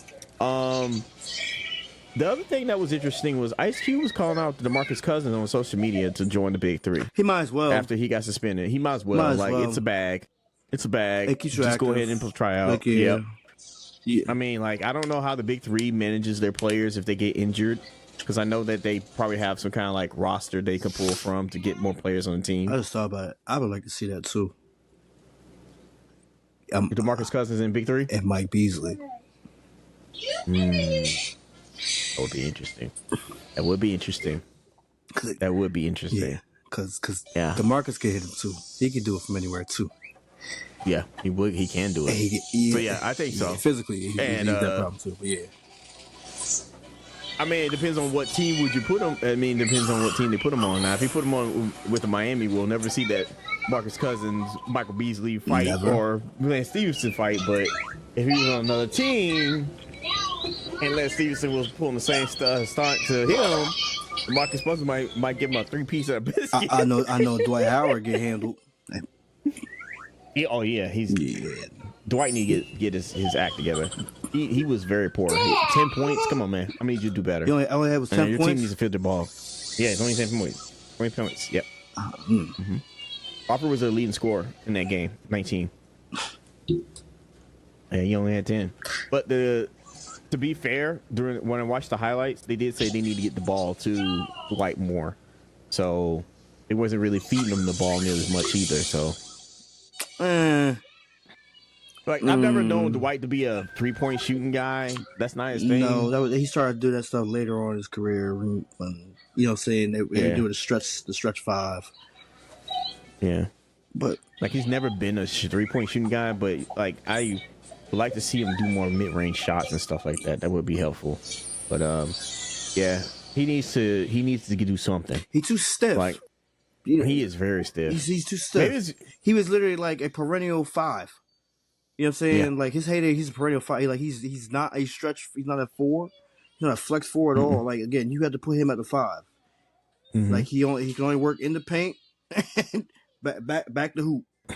S3: The other thing that was interesting was Ice Cube was calling out DeMarcus Cousins on social media to join the Big 3.
S2: He might as well.
S3: After he got suspended. He might as well. It's a bag. It's a bag. Just go ahead and try out.
S2: Like, yeah.
S3: Yeah. I mean, like, I don't know how the Big 3 manages their players if they get injured, because I know that they probably have some kind of like roster they can pull from to get more players on the team.
S2: I just thought about it. I would like to see that too.
S3: DeMarcus Cousins in Big 3?
S2: And Mike Beasley.
S3: That would be interesting. That would be interesting.
S2: Yeah, because DeMarcus can hit him too. He can do it from anywhere too.
S3: Yeah, he would. He can do it. So yeah, I think so.
S2: Physically, he's that problem too. But yeah.
S3: I mean, it depends on what team would you put him. I mean, it depends on what team they put him on. Now, if you put him on with the Miami, we'll never see that Marcus Cousins, Michael Beasley fight or Lance Stevenson fight. But if he was on another team and Lance Stevenson was pulling the same stunt to him, Marcus Cousins might give him a 3-piece of biscuit.
S2: I know Dwight Howard get handled.
S3: Yeah, oh yeah, he's Dwight need to get his act together. He was very poor. 10 points. Come on, man. I need you to do better.
S2: He only had was 10
S3: your
S2: points.
S3: team needs to field the ball. Yeah, it's only 10 points. 20 points. Yep. Harper was the leading scorer in that game. 19. And he only had 10. But to be fair, when I watched the highlights, they did say they need to get the ball to Dwight more. So it wasn't really feeding them the ball nearly as much either. So. Like I've never known Dwight to be a 3-point shooting guy. That's not his thing.
S2: No, he started to do that stuff later on in his career when you know, saying they do the stretch 5.
S3: Yeah,
S2: but
S3: like he's never been a 3-point shooting guy. But like I would like to see him do more mid-range shots and stuff like that. That would be helpful. But yeah, he needs to do something.
S2: He's too stiff.
S3: Like he is very stiff.
S2: He's too stiff. He was literally like a perennial 5. You know what I'm saying?
S3: Yeah.
S2: Like his heyday, he's a perennial 5. Like he's not a stretch. He's not a 4. He's not a flex 4 at all. Like again, you had to put him at the 5. Like he can only work in the paint and back the hoop. You know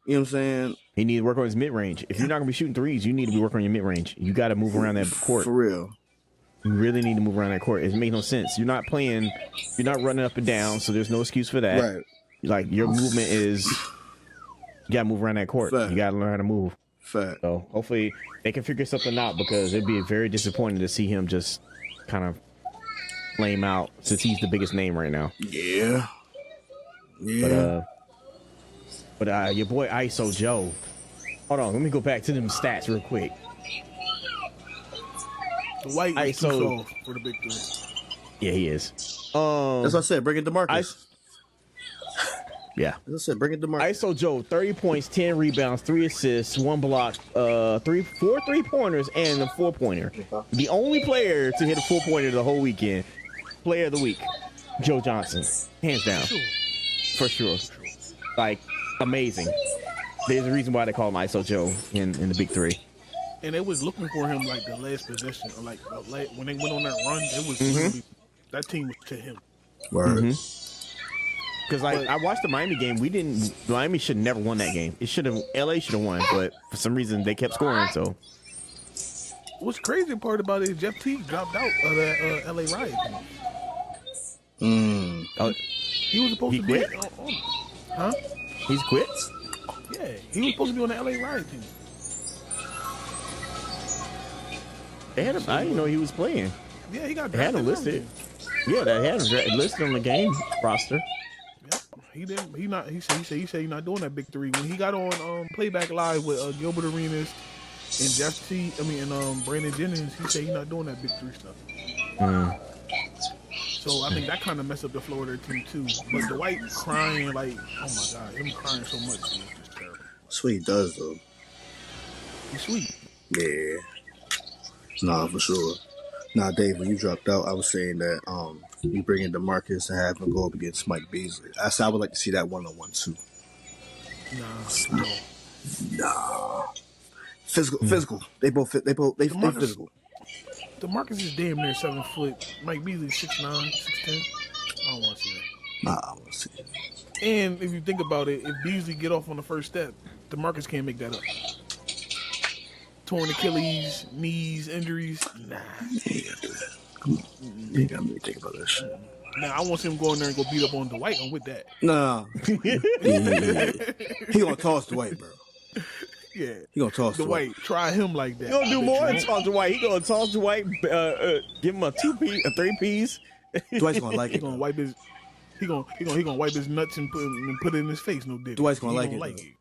S2: what I'm saying?
S3: He needs to work on his mid range. If you're not gonna be shooting threes, you need to be working on your mid range. You got to move around that court
S2: for real.
S3: You really need to move around that court. It makes no sense. You're not running up and down, so there's no excuse for that.
S2: Right.
S3: Like your movement is. You gotta move around that court.
S2: Fact.
S3: You gotta learn how to move.
S2: Fact.
S3: So hopefully they can figure something out because it'd be very disappointing to see him just kind of lame out since he's the biggest name right now.
S2: Yeah.
S3: But your boy ISO Joe. Hold on, let me go back to them stats real quick.
S1: The White is too soft for the big 3.
S3: Yeah, he is.
S2: That's what I said. Bring it to Marcus.
S3: Yeah.
S2: As I said, bring it to Marcus.
S3: ISO Joe, 30 points, 10 rebounds, 3 assists, 1 block, 4 3-pointers, and a 4-pointer. The only player to hit a 4-pointer the whole weekend. Player of the week, Joe Johnson. Hands down. For sure. Like, amazing. There's a reason why they call him ISO Joe in the big 3.
S1: And they was looking for him like the last possession. Or like when they went on that run, it was literally, that team was to him.
S2: Word.
S3: Because I watched the Miami game. Miami should have never won that game. LA should have won, but for some reason they kept scoring. So
S1: what's crazy part about it is Jeff Teague dropped out of that LA Riot team. He was supposed to be on. Huh?
S3: He's quit?
S1: Yeah, he was supposed to be on the LA Riot team.
S3: They had him. I didn't know he was playing.
S1: Yeah, he got.
S3: They had him listed. Yeah, they had him listed on the game roster.
S1: He didn't. He said he's not doing that big 3. When he got on Playback Live with Gilbert Arenas and Jeff T. And Brandon Jennings, he said he's not doing that big 3 stuff. So I think that kind of messed up the flow of their team too. But Dwight crying like, oh my god, him crying so much is just terrible.
S2: That's what he does though.
S1: He's sweet.
S2: Yeah. Nah, for sure. Nah, Dave, when you dropped out, I was saying that you bring in DeMarcus and have him go up against Mike Beasley. I would like to see that 1-on-1 too. Nah. Physical. They physical.
S1: DeMarcus is damn near 7 foot. Mike Beasley 6'9", 6'10". I don't want to see that.
S2: Nah, I want to see it.
S1: And if you think about it, if Beasley get off on the first step, DeMarcus can't make that up. Torn Achilles, knees, injuries. Nah.
S2: You ain't got to do that. Come on. You ain't got to really think about that shit.
S1: Now I want him to go in there and go beat up on Dwight. I'm with that.
S2: Nah. He gonna toss Dwight, bro.
S1: Yeah.
S2: He gonna toss
S1: Dwight. Try him like that.
S3: He gonna do more than toss Dwight. He gonna toss Dwight, give him a 2-piece, a 3-piece.
S2: Dwight's gonna like it.
S1: He gonna wipe his. He gonna wipe his nuts and put it in his face. No dick.
S2: Dwight's gonna like it.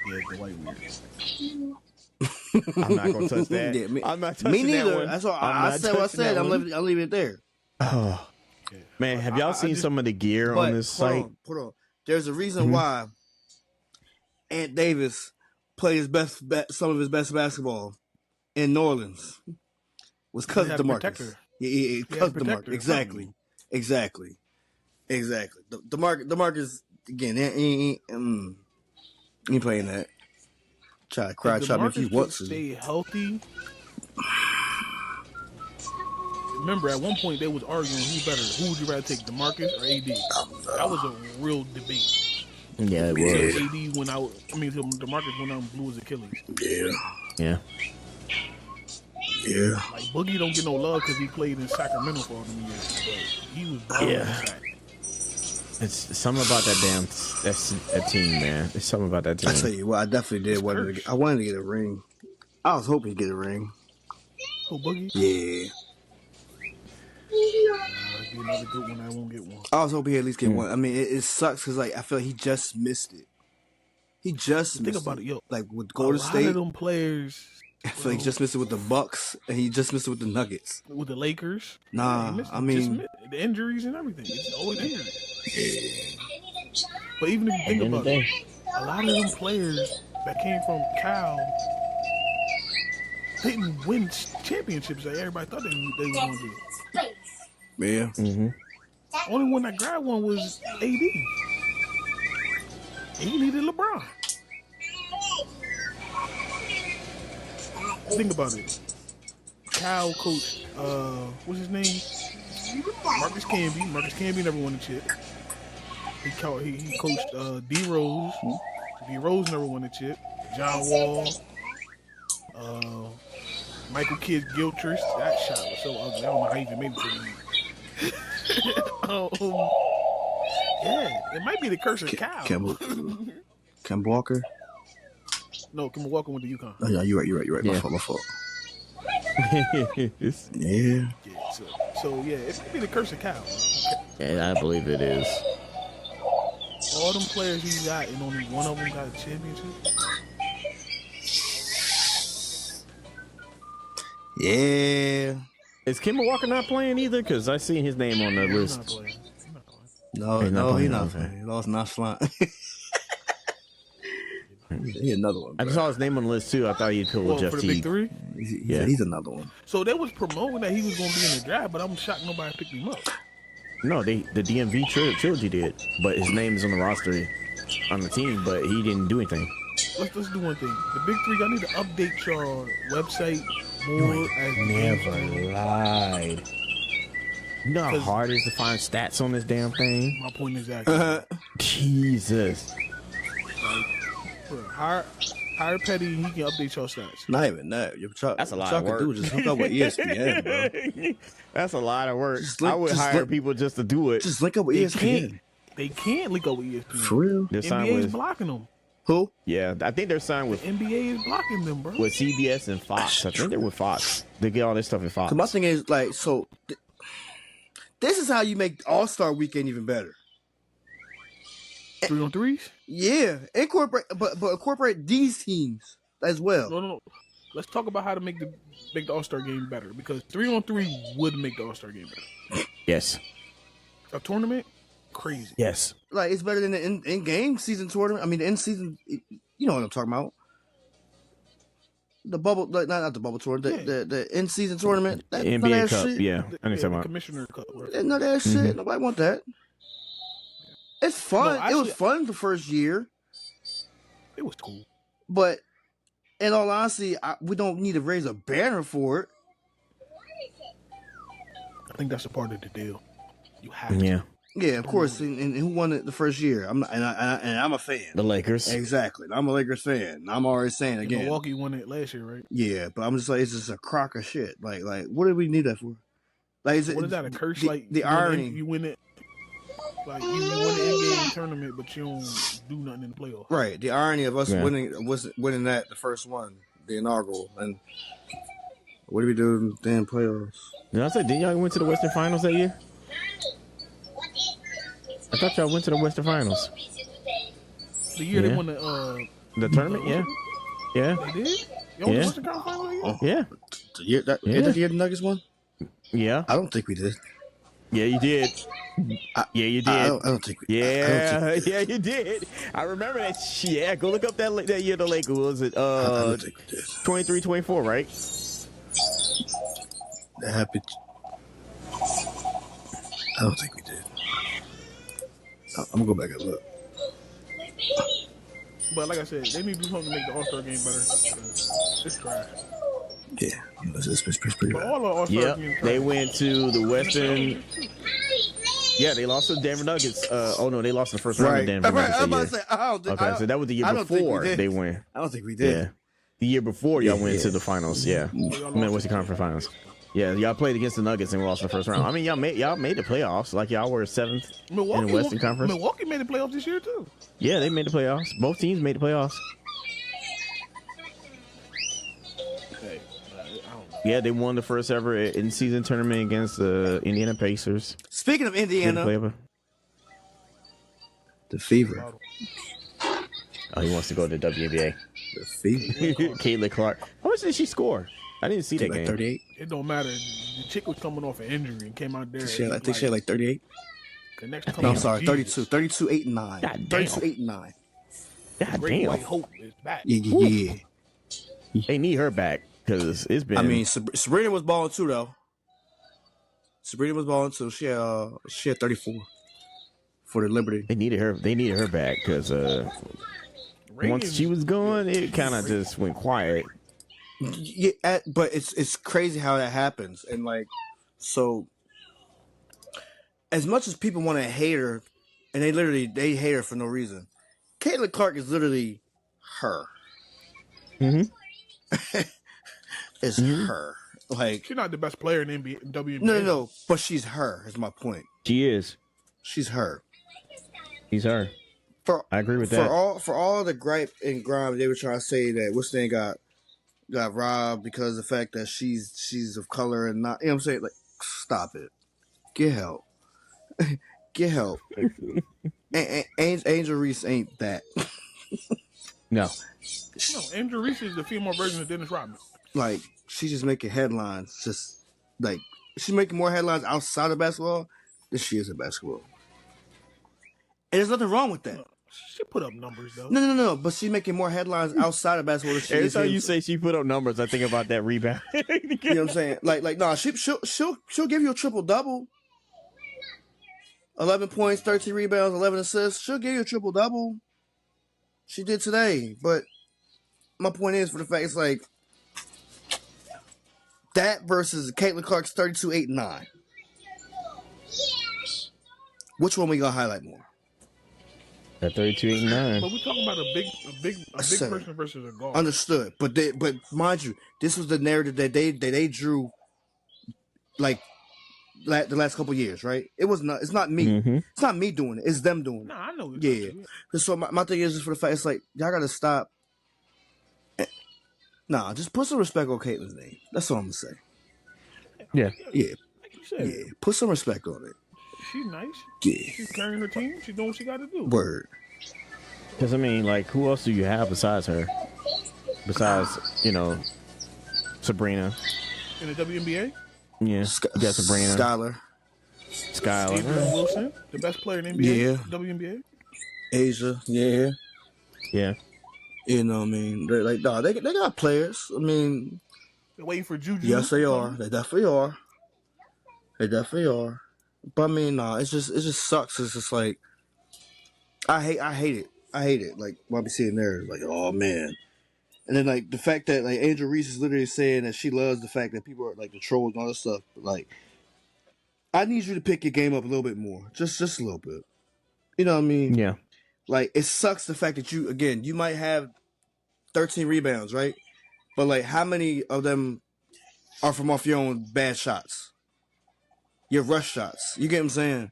S1: Yeah, Dwight weird.
S3: I'm not gonna touch that.
S2: Yeah,
S3: I'm not touching
S2: me neither.
S3: that one.
S2: That's what I said. What I said. I'm leaving it there.
S3: Oh man, have y'all seen some of the gear on this site?
S2: Hold on. There's a reason why Ant Davis played some of his best basketball in New Orleans was because of DeMarcus. Yeah, because of DeMarcus. Exactly. DeMarcus again. He ain't playing that. Try to cry, try if he wants to.
S1: Stay healthy. Remember, at one point they was arguing who better. Who would you rather take, DeMarcus or AD? That was a real debate.
S3: Yeah, it
S1: Until
S3: was.
S1: AD went out. I mean, until DeMarcus went out and blew his Achilles.
S2: Yeah.
S3: Yeah.
S2: Yeah.
S1: Like Boogie don't get no love because he played in Sacramento for all them years, but he was balling in Sac.
S3: It's something about that team, man. It's something about that team.
S2: I tell you what, I definitely did I wanted to get a ring. I was hoping to get a ring.
S1: Who, Boogie?
S2: Yeah.
S1: It'd be another good one. I won't get one.
S2: I was hoping he'd at least get one. I mean, it sucks because like I feel like he just missed it. He just
S1: Think about it, yo.
S2: Like with Golden State,
S1: a lot of them players.
S2: I feel like he just missed it with the Bucks, and he just missed it with the Nuggets.
S1: With the Lakers.
S2: Nah, I mean
S1: the injuries and everything. It's always injuries. But even if you think about it, a lot of them players that came from Cal didn't win championships that everybody thought they were going to do.
S2: Yeah.
S3: Mm-hmm.
S1: Only one that grabbed one was AD. He needed LeBron. Think about it. Cal coached, what's his name? Marcus Camby. Marcus Camby never won a chip. He coached D Rose. D Rose never won a chip. John Wall. Michael Kidd Gilchrist. That shot was so ugly. I don't know how he even made it to the league. Yeah, it might be the curse of Cal.
S2: Kemba Walker?
S1: No, Kemba Walker went to UConn.
S2: Oh, yeah, you're right.
S3: Yeah.
S2: My fault.
S3: Yeah.
S1: Yeah, so yeah, it might be the curse of Cal.
S3: Yeah, I believe it is.
S1: All them players he got, and only one of them got a championship.
S2: Yeah.
S3: Is Kemba Walker not playing either? Because I seen his name on the list.
S1: He's not playing.
S2: No,
S3: He's not
S2: he's
S3: playing,
S2: not
S3: okay.
S2: playing. He lost not flying. He's another one.
S3: I just saw his name on the list too. I thought he'd pull Jeff
S1: For the big
S3: Teague.
S1: three?
S2: He's another one.
S1: So they was promoting that he was going to be in the draft, but I'm shocked nobody picked him up.
S3: No, the DMV trilogy did, but his name is on the roster on the team, but he didn't do anything.
S1: Let's do one thing. The big three, y'all need to update your website more as
S3: Never lied. You know how hard it is to find stats on this damn thing?
S1: My point is accurate.
S3: Jesus.
S1: Hire Petty, he can update your stats.
S2: Not even that.
S3: That's a lot of work.
S2: Do is just hook up with ESPN, bro.
S3: That's a lot of work.
S2: Just
S3: I would hire people just to do it.
S2: Just link up with ESPN.
S1: They can't link up with ESPN.
S2: For real?
S3: They're signed
S1: NBA is
S3: with,
S1: blocking them.
S2: Who?
S3: yeah, I think they're signed with
S1: NBA is blocking them, bro.
S3: with CBS and Fox. I think they're with Fox. They get all this stuff in Fox.
S2: So my thing is like, this is how you make All-Star Weekend even better.
S1: 3-on-3s?
S2: Yeah, but incorporate these teams as well.
S1: No. Let's talk about how to make the All-Star game better, because 3-on-3 would make the All-Star game better.
S3: Yes.
S1: A tournament? Crazy.
S3: Yes.
S2: Like it's better than the in-game season tournament. I mean, the in-season. You know what I'm talking about? The bubble, like not the bubble tournament. The in-season tournament. That,
S3: NBA Cup.
S2: shit.
S3: Yeah, I understand
S1: The
S3: about.
S1: Commissioner Cup.
S2: None of that shit. Nobody want that. It's fun.
S1: No, actually,
S2: it was fun the first year,
S1: It was cool.
S2: but in all honesty, we don't need to raise a banner for it.
S1: I think that's a part of the deal. You have to.
S3: Yeah.
S2: Yeah, of course. And who won it the first year? I'm a fan.
S3: The Lakers.
S2: Exactly. I'm a Lakers fan. I'm already saying
S1: And
S2: again.
S1: Milwaukee won it last year, right?
S2: Yeah, but I'm just like, it's just a crock of shit. Like, what do we need that for? Like,
S1: What is that, a curse?
S2: The,
S1: Like
S2: the irony.
S1: You win it. Like you win the in-game tournament, but you don't do nothing in the playoffs.
S2: Right. The irony of us winning that the first one, the inaugural, and what do we do in the damn playoffs?
S3: Did I say, didn't y'all went to the Western Finals that year? I thought y'all went to the Western Finals.
S1: The year they
S3: Yeah.
S1: won the
S3: The tournament, yeah. Yeah.
S1: they did. You
S3: Yeah.
S1: the Western Conference Final that year?
S3: Yeah.
S2: The year that
S3: Yeah.
S2: the year the Nuggets won?
S3: Yeah.
S2: I don't think we did.
S3: Yeah, you did. Yeah, you did.
S2: I don't think we.
S3: Yeah, yeah, you did. I remember that. Yeah, go look up that year the Lakers. Was it
S2: I don't think we did.
S3: 23-24, right?
S2: That happened. I don't think we did. I'm gonna go back and look.
S1: But like I said, they need to do something to make the All-Star game better. It's trash.
S2: Yeah, it's pretty
S1: But
S2: bad.
S1: all the All-Star
S3: Yep.
S1: games
S3: They
S1: trash.
S3: went to the Western. Yeah, they lost to the Denver Nuggets. Oh no, they lost in the first round
S2: Right.
S3: to Denver
S2: Right.
S3: Nuggets.
S2: I'm about to
S3: That
S2: say, I don't
S3: year.
S2: think,
S3: Okay, so that was the year
S2: I don't think we
S3: before
S2: did.
S3: they win.
S2: I don't think we did.
S3: Yeah, the year before y'all
S2: Yeah,
S3: went to
S2: yeah.
S3: the finals. Yeah,
S1: So y'all
S3: I mean,
S1: lost
S3: Western
S1: it.
S3: Conference Finals. Yeah, y'all played against the Nuggets and lost in the first round. I mean, y'all made the playoffs. Like y'all were 7th in the Western Conference.
S1: Milwaukee made the playoffs this year too.
S3: Yeah, they made the playoffs. Both teams made the playoffs.
S1: Hey, I don't know.
S3: Yeah, they won the first ever in-season tournament against the Indiana Pacers.
S2: Speaking of
S3: Made the
S2: Indiana,
S3: playoff.
S2: the Fever.
S3: Oh, he wants to go to the WNBA.
S2: The Fever.
S3: Caitlin Clark. How much did she score? I didn't see that
S2: Like
S3: game.
S2: 38.
S1: It don't matter. The chick was coming off an injury and came out there.
S2: I think she had like 38.
S1: the next
S2: No, I'm
S1: time,
S2: sorry,
S1: Jesus.
S2: 32. 32, 8, and 9.
S3: God damn.
S2: 32, 8, and 9.
S3: God
S1: Great
S3: damn.
S1: White Hope is back.
S2: Yeah.
S3: They need her back because it's been.
S2: I mean, Sabrina was balling too, though. Sabrina was balling too. She had 34 for the Liberty.
S3: they needed her. They needed her back because once she was gone, it kind of just went quiet.
S2: Yeah, but it's crazy how that happens, and like, so as much as people want to hate her, and they hate her for no reason. Caitlin Clark is literally her.
S3: Mm-hmm.
S2: It's her. Like,
S1: She's not the best player in NBA, WNBA.
S2: no, but she's her. Is my point.
S3: She is.
S2: She's her.
S3: She's her. I agree with
S2: for
S3: that.
S2: For all the gripe and grime, they were trying to say that what's the name got robbed because of the fact that she's of color and not. You know what I'm saying? Like, stop it. Get help. Get help. Angel Reese ain't that.
S3: No.
S1: No, Angel Reese is the female version of Dennis Rodman.
S2: Like, she's just making headlines. Just like she's making more headlines outside of basketball than she is in basketball. And there's nothing wrong with that.
S1: She put up numbers though.
S2: No. But she's making more headlines outside of basketball than she
S3: Every
S2: is.
S3: time you say she put up numbers, I think about that rebound.
S2: You know what I'm saying? Like, no, she'll give you a triple double. 11 points, 13 rebounds, 11 assists. She'll give you a triple double. She did today, but my point is, for the fact, it's like that versus Caitlin Clark's 32, 8, and 9. Which one we gonna highlight more?
S3: At 32, 8, 9.
S1: But we're talking about a big person versus a guard.
S2: Understood, but mind you, this was the narrative that they drew, like the last couple years, right? It's not me.
S3: Mm-hmm.
S2: It's not me doing it. It's them doing it.
S1: Nah, I know.
S2: Yeah. So my thing is just for the fact, it's like y'all gotta stop. Nah, just put some respect on Caitlin's name. That's all I'm gonna say.
S3: Yeah.
S2: Yeah,
S1: Like you said,
S2: yeah. Put some respect on it.
S1: she's nice.
S2: Yeah.
S1: She's carrying her team. She's doing what she got to do.
S2: Word.
S3: Because, I mean, like, who else do you have besides her? Besides, Sabrina.
S1: In the WNBA,
S3: Yeah. You got Sabrina.
S2: Skylar.
S1: Adrian Wilson, the best player in NBA.
S2: Yeah.
S1: WNBA.
S2: Asia. Yeah.
S3: Yeah.
S2: You know what I mean? They're like, nah, they got players. I mean,
S1: They're waiting for Juju.
S2: yes, they are. They definitely are. They definitely are. But I mean, nah, it just sucks. It's just like, I hate it. I hate it. Like, when I be sitting there, like, oh man. And then like the fact that like Angel Reese is literally saying that she loves the fact that people are like the trolls and all this stuff. But, like, I need you to pick your game up a little bit more, just a little bit. You know what I mean?
S3: Yeah.
S2: Like, it sucks the fact that you might have 13 rebounds, right? But like, how many of them are from off your own bad shots? Your rush shots. You get what I'm saying?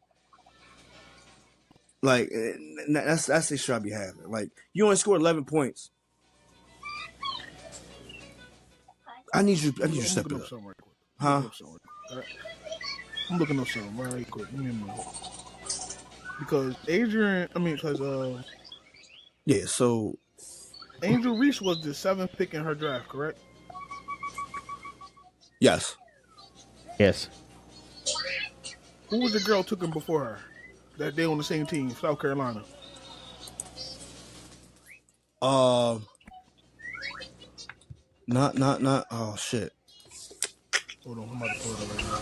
S2: Like, that's the issue I be having. Like, you only scored 11 points. I need you to step it up. Huh?
S1: I'm looking up something right quick. Give me a minute. Because
S2: Yeah, so
S1: Angel Reese was the 7th pick in her draft, correct?
S2: yes.
S3: Yes.
S1: Who was the girl took him before her? That they on the same team, South Carolina.
S2: Not. Oh shit.
S1: Hold on, I'm about to pull it up right now.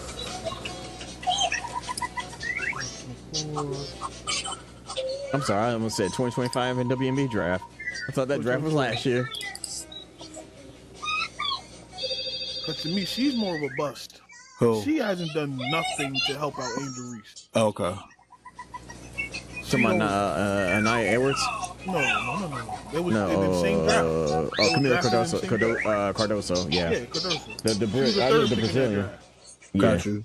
S3: I'm sorry. I almost said 2025 in WNBA draft. I thought that draft was last year.
S1: Because to me, she's more of a bust.
S2: Who?
S1: She hasn't done nothing to help out Angel Reese.
S2: Okay.
S3: Talking about Anaya Edwards?
S1: No. They was in the same draft.
S3: Camila
S1: drafted in the same draft.
S3: Cardoso, yeah.
S1: Yeah, Cardoso.
S3: The
S1: She was the
S3: I know
S1: third
S3: the
S1: pick in that
S3: Brazilian.
S1: draft.
S3: Yeah.
S2: Got you.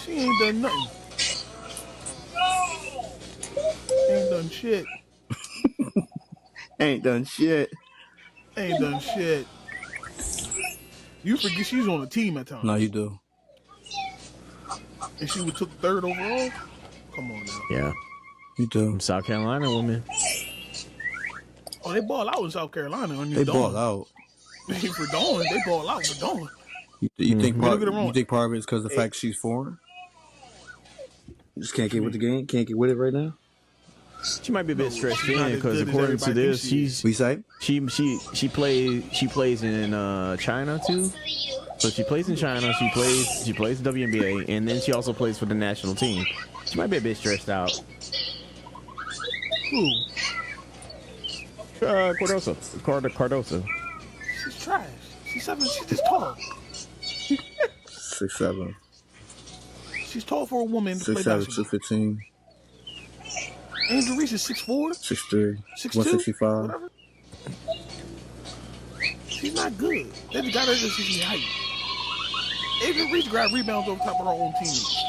S1: She ain't done nothing. Ain't done shit.
S2: Ain't done shit.
S1: Ain't done shit. You forget she's on a team at times.
S2: No, you do.
S1: And she was took third overall? Come on now.
S3: Yeah.
S2: You do.
S3: From South Carolina woman.
S1: Oh, they ball out in South Carolina.
S2: They ball out.
S1: For Dawn, they ball out for Dawn.
S2: You think part?
S1: Don't get it wrong.
S2: You think part of it is because of the fact she's foreign? You just can't get with the game. Can't get with it right now.
S3: She might be a bit stretched
S1: she's not
S3: in
S1: as
S3: because
S1: good as
S3: according to
S1: everybody
S3: this,
S1: thinks she
S2: We say
S3: she plays in China too. So she plays in China. She plays WNBA, and then she also plays for the national team. She might be a bit stressed out.
S1: Who?
S3: Cardoso.
S1: She's trash. She's just tall.
S2: 6'7",
S1: She's tall for a woman to play
S2: 6'7",
S1: basketball.
S2: 215,
S1: Angel Reese is 6'4",
S2: 6'3",
S1: 6'2",
S2: 165.
S1: whatever. She's not good. They just got her just she's height. Angel Reese grab rebounds over top of her own teammates.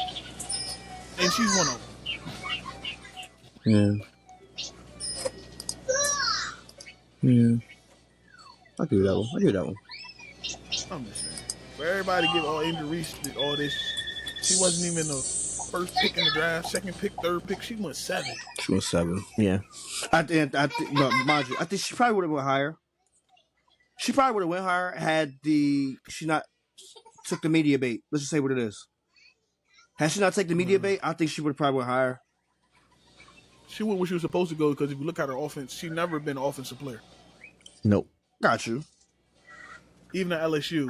S1: And she's one of them.
S2: Yeah. I'll give you that one.
S1: I'm just saying. For everybody give all Angel Reese all this, she wasn't even the first pick in the draft, second pick, third pick. She went 7.
S2: She was 7.
S3: Yeah.
S2: I think, but mind you, I think she probably would have went higher. She probably would have went higher had she not took the media bait. Let's just say what it is. Had she not taken the media bait, I think she would have probably went higher.
S1: She went where she was supposed to go because if you look at her offense, she never been an offensive player.
S3: Nope.
S2: Got you.
S1: Even at LSU.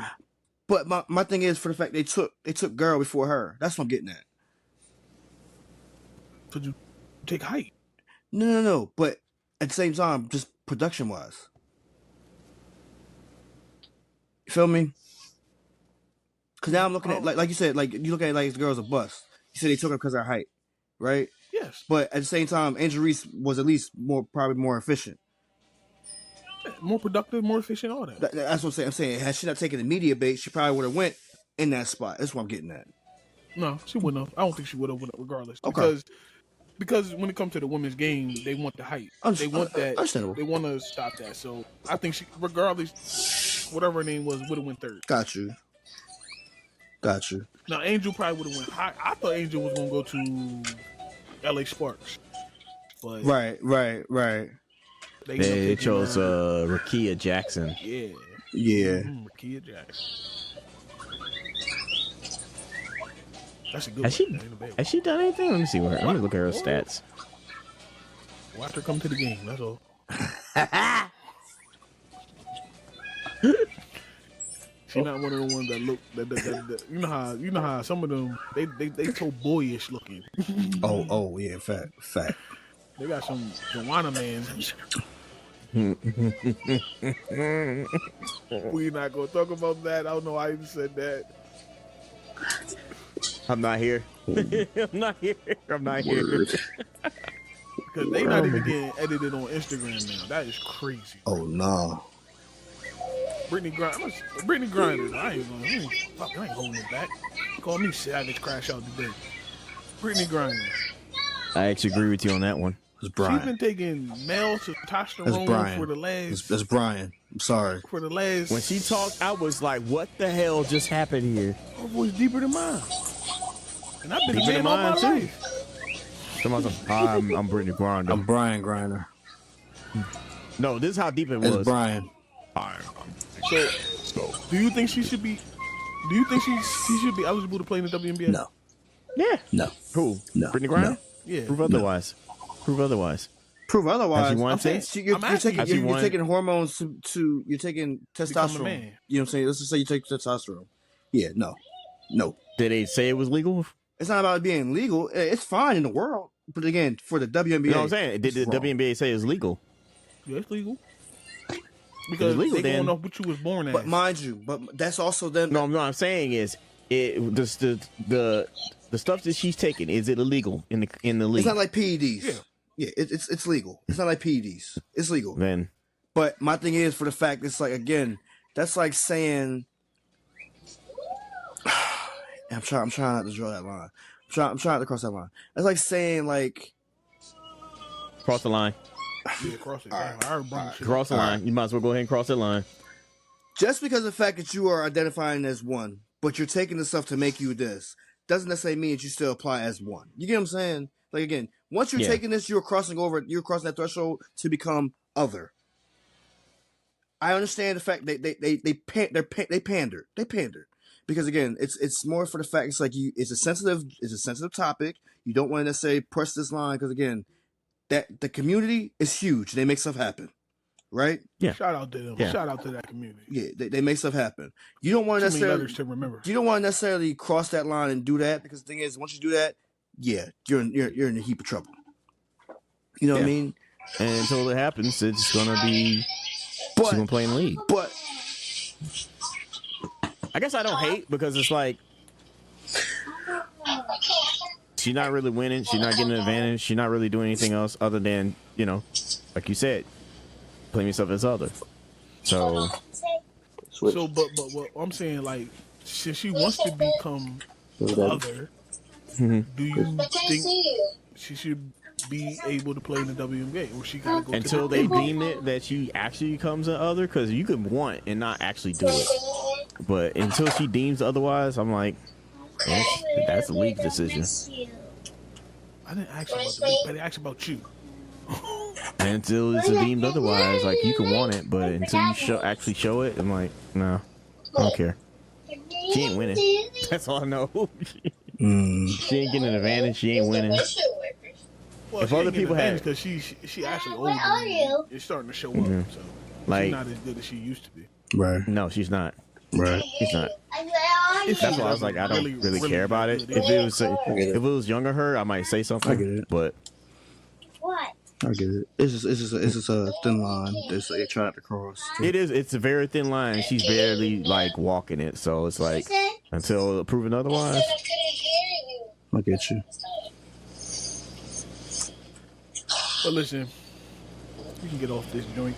S2: But my thing is for the fact they took girl before her. That's what I'm getting at.
S1: Could you take height?
S2: No. But at the same time, just production wise. You feel me? Because now I'm looking at like you said, like you look at it like the girl's a bust. You said they took her because of her height, right?
S1: Yes.
S2: But at the same time, Angel Reese was at least probably more efficient.
S1: More productive, more efficient, all that.
S2: That's what I'm saying. I'm saying, had she not taken the media bait, she probably would have went in that spot. That's what I'm getting at.
S1: No, she wouldn't have. I don't think she would have regardless.
S2: Okay.
S1: Because when it comes to the women's game, they want the height. They want that.
S2: Understandable.
S1: They want to stop that. So I think she, regardless, whatever her name was, would have went third.
S2: Got you.
S1: Now Angel probably would have went high. I thought Angel was gonna go to LA Sparks. But
S2: Right.
S3: They chose Rakia Jackson.
S1: Yeah. Rakia Jackson. That's a good one.
S3: Has she done anything? Let me see. Let me look at her stats.
S1: Watch her come to the game. That's all. She's not one of the ones that look. That you know how some of them they so boyish looking.
S2: Oh yeah, fact.
S1: They got some Joanna mans. We're not gonna talk about that. I don't know why I even said that.
S3: I'm not here. I'm not here.
S1: Because they not even getting edited on Instagram now. That is crazy.
S2: Oh no.
S1: Brittany Griner. I ain't holding it back. Call me Savage Crash Out today. Brittany Griner.
S3: I actually agree with you on that one.
S2: It's Brian.
S1: She's been taking male testosterone for the last.
S2: That's Brian. I'm sorry.
S1: For the last.
S3: When she talked, I was like, "What the hell just happened here?"
S1: Her voice deeper than mine. And I've been
S3: Deeper
S1: a
S3: than
S1: man all my
S3: mine, too.
S1: life.
S3: I'm Brittany Griner.
S2: I'm Brian Griner.
S3: No, this is how deep it was.
S2: It's Brian.
S1: So, do you think she should be? Do you think she should be eligible to play in the WNBA?
S2: No.
S3: Yeah.
S2: No.
S3: Who?
S2: No.
S3: Brittany Griner?
S2: No.
S1: Yeah.
S3: Prove otherwise. Prove otherwise.
S2: Prove otherwise.
S3: Has she won
S1: I'm saying,
S3: since?
S2: You're taking hormones to you're taking
S1: Become a
S2: testosterone.
S1: man.
S2: You know what I'm saying? Let's just say you take testosterone. Yeah, no.
S3: Did they say it was legal?
S2: It's not about it being legal. It's fine in the world, but again, for the WNBA,
S3: You know what I'm saying? Did the
S2: it's wrong.
S3: WNBA say it's legal?
S1: Yeah, it's legal. Because
S3: legal,
S1: they
S3: then.
S1: going off what you was born as.
S2: But mind you, but that's also them.
S3: No, I'm saying is the stuff that she's taking, is it illegal in the league?
S2: It's not like PEDs.
S1: Yeah.
S2: Yeah, it's legal. It's not like PEDs. It's legal.
S3: Then
S2: But my thing is, for the fact, it's like, again, that's like saying, I'm trying not to draw that line. I'm trying to cross that line. That's like saying, like,
S3: cross the line.
S1: Yeah, cross it.
S2: All right.
S1: I already brought shit
S3: Cross the
S1: up.
S3: line. You might as well go ahead and cross that line.
S2: just because of the fact that you are identifying as one, but you're taking the stuff to make you this, doesn't necessarily mean that you still apply as one. You get what I'm saying? Like, again, once you're taking this, you're crossing that threshold to become other. I understand the fact they pandered because, again, it's more for the fact it's like it's a sensitive topic. You don't want to necessarily press this line because, again, that the community is huge. They make stuff happen, right?
S3: Yeah.
S1: Shout out to them.
S3: Yeah.
S1: Shout out to that community.
S2: Yeah, they make stuff happen. You don't want to
S1: Too many
S2: necessarily
S1: letters to remember.
S2: you don't want to necessarily cross that line and do that because the thing is, once you do that, yeah, you're in a heap of trouble. You know what I mean?
S3: And until it happens, it's gonna be
S2: But
S3: she's gonna play in the league.
S2: but
S3: I guess I don't hate because it's like she's not really winning. She's not getting an advantage. She's not really doing anything else other than, like you said, playing yourself as other. So,
S1: But what I'm saying, like, since she wants to become other, do you think she should be able to play in the WNBA, or she gotta go
S3: until
S1: to
S3: they deem it that she actually becomes an other, because you can want and not actually do it. But until she deems otherwise, I'm like, that's a league decision.
S1: I didn't ask you about the league, but I asked about you.
S3: And until it's deemed otherwise, like, you can want it, but until you actually show it, I'm like, no, I don't care. She ain't winning. That's all I know. She ain't getting an advantage. She ain't winning.
S1: Well,
S3: If
S1: she
S3: other
S1: ain't
S3: people
S1: getting
S3: had-
S1: because she actually older
S4: Where are
S1: than
S4: you?
S1: you. It's starting to show up. So
S3: Like-
S1: she's not as good as she used to be.
S2: right,
S3: No, she's not.
S2: right.
S3: She's not.
S1: If
S3: That's
S1: she
S3: why I was like, I don't
S1: really,
S3: really
S1: really
S3: care about it.
S1: good,
S3: If it was younger her, I might say something.
S2: I get it.
S3: But
S4: What?
S2: I get it. It's just a thin line that they try to cross.
S3: it's a very thin line. She's barely like walking it. So it's like, until proven otherwise.
S2: I get you.
S1: But listen, we can get off this joint.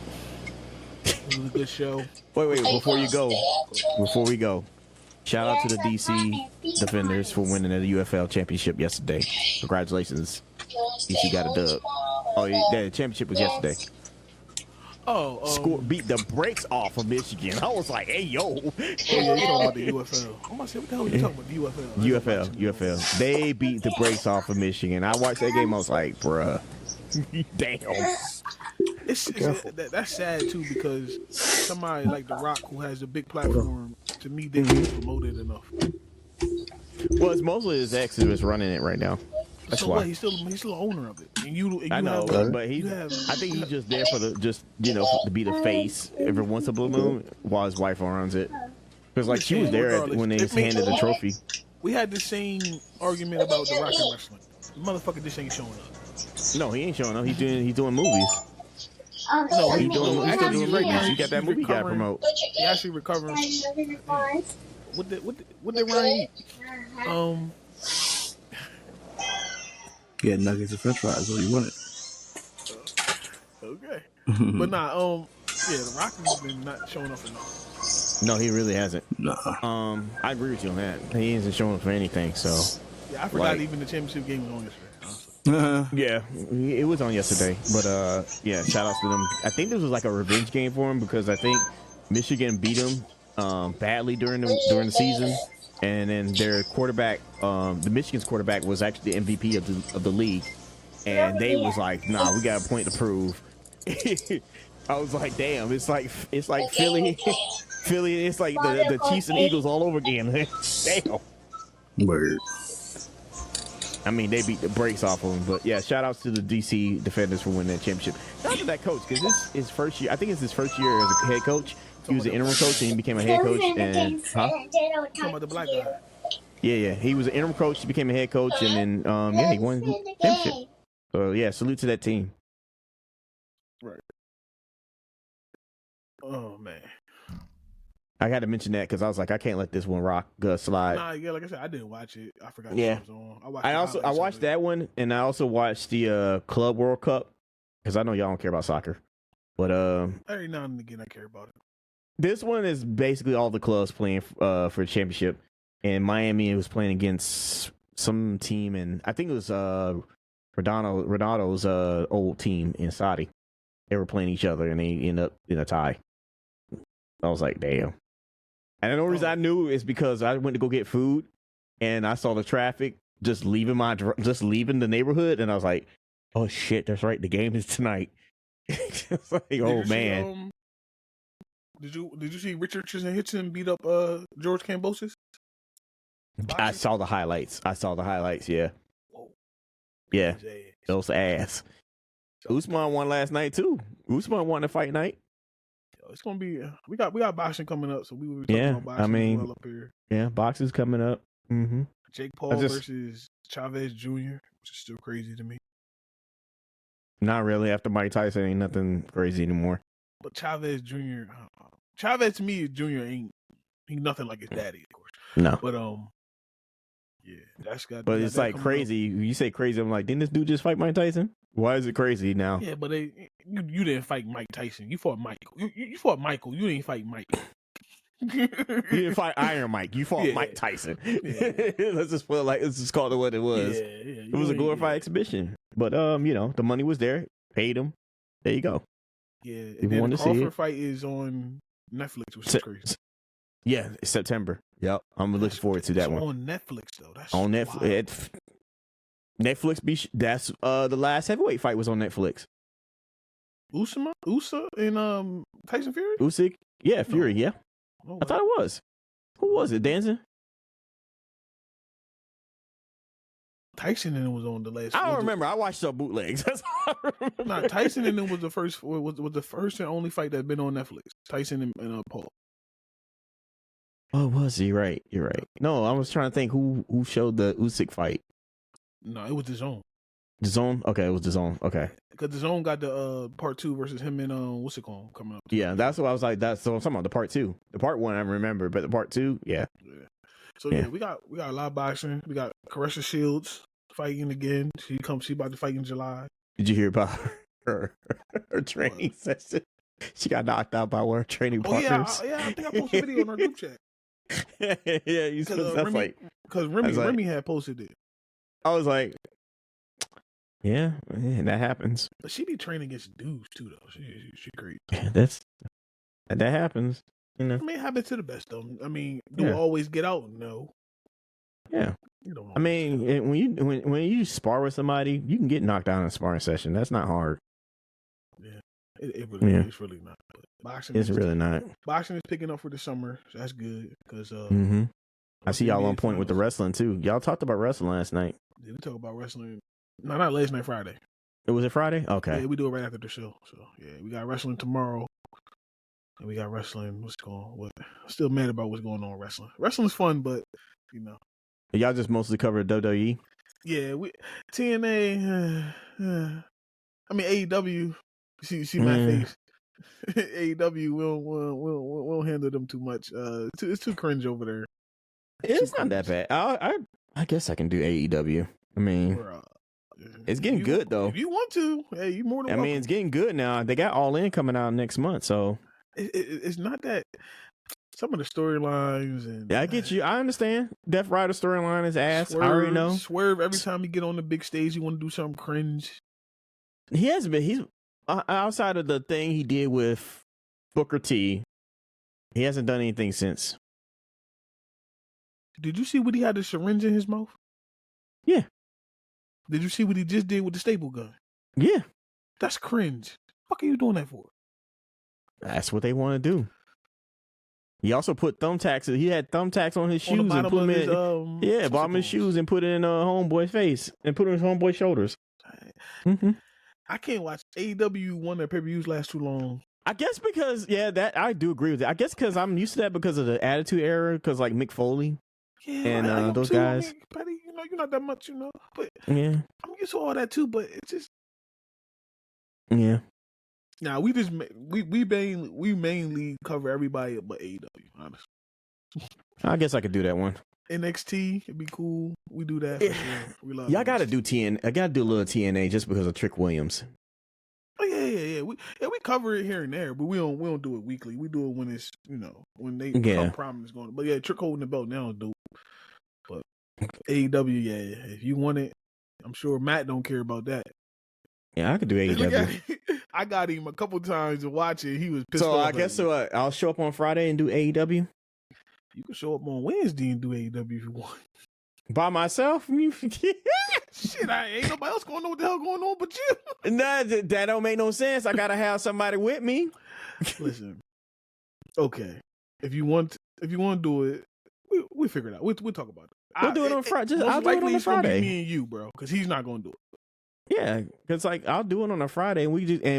S1: It was a good show.
S3: Wait, before we go, shout out to the DC Defenders for winning the UFL championship yesterday. Congratulations. DC got a dub. Oh, yeah, the championship was yesterday. Beat the brakes off of Michigan. I was like, hey, yo.
S1: Oh yeah, you talking about the UFL. I'm about to say, what the hell are you talking about? The UFL.
S3: UFL. They beat the brakes off of Michigan. I watched that game. I was like, bruh. Damn.
S1: That's sad too, because somebody like The Rock, who has a big platform, to me didn't get promoted enough.
S3: Well, it's mostly his ex who is running it right now. That's
S1: so
S3: why.
S1: what? He's still the owner of it, and you
S3: I know,
S1: have,
S3: but
S1: you have,
S3: I think he's just there for to be the face every once in a blue moon while his wife runs it. Because like she was there when they handed the trophy.
S1: We had the same argument about The Rock and wrestling. The motherfucker just ain't showing up.
S3: No, he ain't showing up. He's doing movies.
S1: No,
S3: He's doing
S1: he's
S3: movies. You got that movie you got to promote.
S1: He actually recovering. What did Ryan eat?
S2: Yeah, nuggets and French fries. What you wanted?
S1: Okay, but nah. Yeah, The Rock has been not showing up enough.
S3: No, he really hasn't.
S2: Nah.
S3: I agree with you on that. He isn't showing up for anything. So
S1: Yeah, I forgot even the championship game was on yesterday. Honestly.
S3: yeah, it was on yesterday. But yeah, shout outs to them. I think this was like a revenge game for him because I think Michigan beat them badly during the season, and then their quarterback, the Michigan's quarterback, was actually the MVP of the league, and they was like, nah, we got a point to prove. I was like, damn, it's like Philly, it's like the Chiefs and Eagles all over again. Damn.
S2: Word.
S3: I mean, they beat the brakes off of them, but yeah, shout outs to the DC Defenders for winning that championship. Shout out to that coach, because this is his first year. I think it's his first year as a head coach. He was an interim coach and he became a head coach. And
S1: Talking about the black guy.
S3: yeah, he was an interim coach. He became a head coach, and then yeah, he won the championship. So yeah, salute to that team.
S1: Right. Oh man.
S3: I got to mention that because I was like, I can't let this one rock slide.
S1: Nah, yeah, like I said, I didn't watch it. I forgot
S3: Yeah.
S1: it was on. I
S3: watched that one, and I also watched the Club World Cup because I know y'all don't care about soccer, but
S1: every now and again I care about it.
S3: this one is basically all the clubs playing for the championship, and Miami was playing against some team, and I think it was Ronaldo's old team in Saudi. They were playing each other, and they ended up in a tie. I was like, damn. And the only reason I knew is because I went to go get food, and I saw the traffic just leaving the neighborhood, and I was like, "Oh shit, that's right, the game is tonight." It's like, oh man.
S1: Did you see Richardson Hitchens beat up George Kambosos?
S3: I saw the highlights. Yeah,
S1: Whoa.
S3: yeah, those ass. Usman won last night too. Usman won the fight night.
S1: It's gonna be we got boxing coming up, so we will be talking about boxing as well up here.
S3: Yeah, boxing's coming up. Mm-hmm.
S1: Jake Paul versus Chavez Jr., which is still crazy to me.
S3: Not really. After Mike Tyson, ain't nothing crazy anymore.
S1: But Chavez Jr., Chavez to me, Jr. ain't nothing like his daddy, of course.
S3: No,
S1: but yeah, that's got.
S3: But it's like crazy. You say crazy, I'm like, didn't this dude just fight Mike Tyson? Why is it crazy now?
S1: Yeah, but you didn't fight Mike Tyson. You fought Michael. You fought Michael. You didn't fight Mike.
S3: You didn't fight Iron Mike. You fought Mike Tyson. Yeah. Let's just call it what it was.
S1: Yeah,
S3: it was a glorified exhibition. But the money was there. Paid him. There you go.
S1: Yeah, and then the Crawford fight is on Netflix, which is crazy.
S3: Yeah, it's September. Yep, I'm looking forward to that one.
S1: On Netflix though. That's
S3: on Netflix. Netflix. That's the last heavyweight fight was on Netflix.
S1: Usa and Tyson Fury.
S3: Usyk, yeah, Fury, yeah.
S1: Oh,
S3: I thought it was. Who was it? Dancing?
S1: Tyson and it was on the last.
S3: I don't remember. I watched some bootlegs. That's all I remember.
S1: Nah, Tyson and it was the first. Was the first and only fight that been on Netflix. Tyson and Paul.
S3: Oh, was he? Right. You're right. No, I was trying to think who showed the Usyk fight.
S1: No, it was DAZN.
S3: DAZN? Okay, it was DAZN. Okay.
S1: Because DAZN got the part 2 versus him and what's it called coming up.
S3: Yeah, that's what I was like. That's so I'm talking about the part 2. The part 1 I remember, but the part 2, yeah.
S1: So we got a lot of boxing. We got Caressa Shields fighting again. She about to fight in July.
S3: Did you hear about her training session? She got knocked out by one of her training partners.
S1: Yeah, I think I posted a video on our group chat.
S3: Yeah, you said that's like
S1: because Remy had posted it.
S3: I was like, yeah, that happens.
S1: But she be training against dudes too, though. She crazy.
S3: Yeah, that happens. You know,
S1: I mean, it happens to the best though. I mean, do it always get out? No.
S3: Yeah. I mean, when you spar with somebody, you can get knocked out in a sparring session. That's not hard.
S1: Yeah, it's really not. But boxing
S3: is really not.
S1: Boxing is picking up for the summer, so that's good because
S3: I see y'all on point with the wrestling too. Y'all talked about wrestling last night.
S1: Yeah, we talk about wrestling. No, not last night. Friday.
S3: Was it Friday? Okay.
S1: Yeah, we do it right after the show. So yeah, we got wrestling tomorrow, and we got wrestling. I'm still mad about what's going on with wrestling. Wrestling's fun, but
S3: y'all just mostly cover WWE.
S1: Yeah, we TNA. I mean AEW. You see my face. AEW we'll handle them too much. It's too cringe over there.
S3: It's not that bad. I guess I can do AEW. I mean, it's getting good though.
S1: If you want to, hey, you more than welcome.
S3: I mean, it's getting good now. They got All In coming out next month, so
S1: it's not that. Some of the storylines and
S3: I get you. I understand. Death Rider storyline is ass.
S1: Swerve,
S3: I already know.
S1: Swerve every time you get on the big stage, you want to do something cringe.
S3: He hasn't been. He's outside of the thing he did with Booker T. He hasn't done anything since.
S1: Did you see what he had the syringe in his mouth?
S3: Yeah.
S1: Did you see what he just did with the staple gun?
S3: Yeah.
S1: That's cringe. What are you doing that for?
S3: That's what they want to do. He also put thumbtacks. He had thumbtacks on his shoes and put them in. Bottom of his shoes and put it in homeboy's face and put it on his homeboy's shoulders.
S1: I can't watch AEW one that pay-per-views last too long.
S3: I guess because that I do agree with that. I guess because I'm used to that because of the Attitude Era, because like Mick Foley and those guys.
S1: I mean, Patty, you're not that much, but
S3: yeah,
S1: I'm used to all that too. But it's just Now we mainly cover everybody but AEW. Honestly,
S3: I guess I could do that one.
S1: NXT it'd be cool. We do that for sure. We love.
S3: Y'all got to
S1: NXT.
S3: do TN. I got to do a little TNA just because of Trick Williams.
S1: Oh yeah. We cover it here and there, but we don't do it weekly. We do it when it's when they come prominence going. But yeah, Trick holding the belt now, dude. But AEW, yeah, if you want it, I'm sure Matt don't care about that.
S3: Yeah, I could do AEW.
S1: I got him a couple times to watch it. He was pissed off.
S3: So I guess I'll show up on Friday and do AEW.
S1: You can show up on Wednesday and do AEW if you want.
S3: By myself?
S1: Shit, ain't nobody else gonna know what the hell going on but you.
S3: Nah, that don't make no sense. I gotta have somebody with me.
S1: Listen, okay, if you want to do it, we figure it out. We'll talk about it.
S3: We'll do it on Friday. I'll do it on a Friday.
S1: Gonna be me and you, bro, because he's not gonna do it.
S3: Yeah, because I'll do it on a Friday, and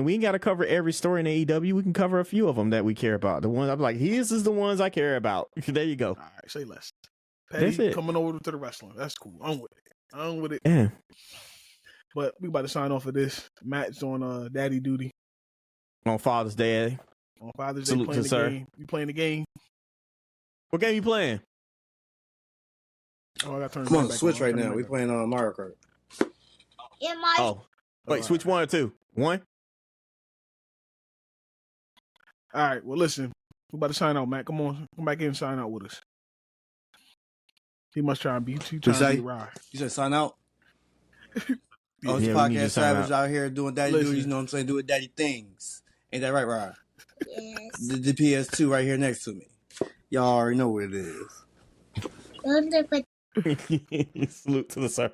S3: we ain't got to cover every story in AEW. We can cover a few of them that we care about. The ones I'm like, this is the ones I care about. There you go.
S1: All right, say less. Patty coming over to the wrestling. That's cool. I'm with it.
S3: Yeah.
S1: But we about to sign off of this. Matt's on daddy duty
S3: on Father's Day.
S1: On Father's Day,
S3: salute
S1: playing
S3: to
S1: the
S3: sir.
S1: game. You playing the game?
S3: What game you playing?
S1: Oh, I got to turn.
S2: Come on, Switch right now. We playing Mario Kart.
S4: Yeah, my.
S3: Oh, wait, switch 1 or 2? 1.
S1: All right. Well, listen, we about to sign out, Matt. Come on, come back in and sign out with us. He must try and beat you.
S2: You said sign out.
S1: Yeah,
S2: this podcast savage out here doing daddy duties. You know what I'm saying? Doing daddy things. Ain't that right, Rod?
S4: Yes.
S2: The PS2 right here next to me. Y'all already know what it is.
S3: Salute to the sir.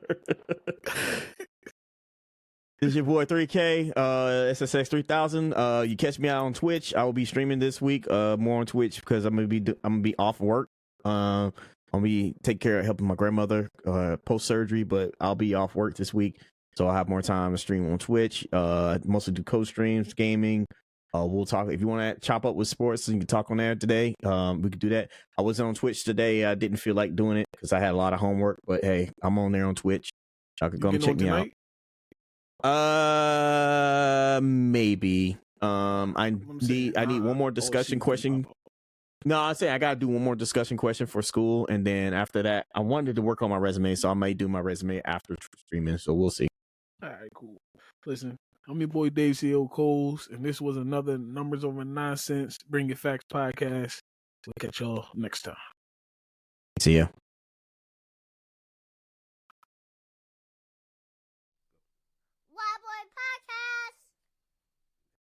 S3: This is your boy 3K, SSX 3000. You catch me out on Twitch. I will be streaming this week, more on Twitch because I'm gonna be off work. I'm gonna be take care of helping my grandmother post surgery, but I'll be off work this week, so I'll have more time to stream on Twitch. Mostly do co-streams, gaming. We'll talk if you want to chop up with sports. You can talk on there today. We could do that. I wasn't on Twitch today. I didn't feel like doing it because I had a lot of homework. But hey, I'm on there on Twitch. Y'all could go and check me out. Maybe. I need one more discussion question. No, I say I gotta do one more discussion question for school, and then after that, I wanted to work on my resume, so I may do my resume after streaming. So we'll see.
S1: All right, cool. Listen, I'm your boy Dave C.O. Coles, and this was another Numbers Over Nonsense Bring Your Facts podcast. We'll catch y'all next time.
S3: See ya.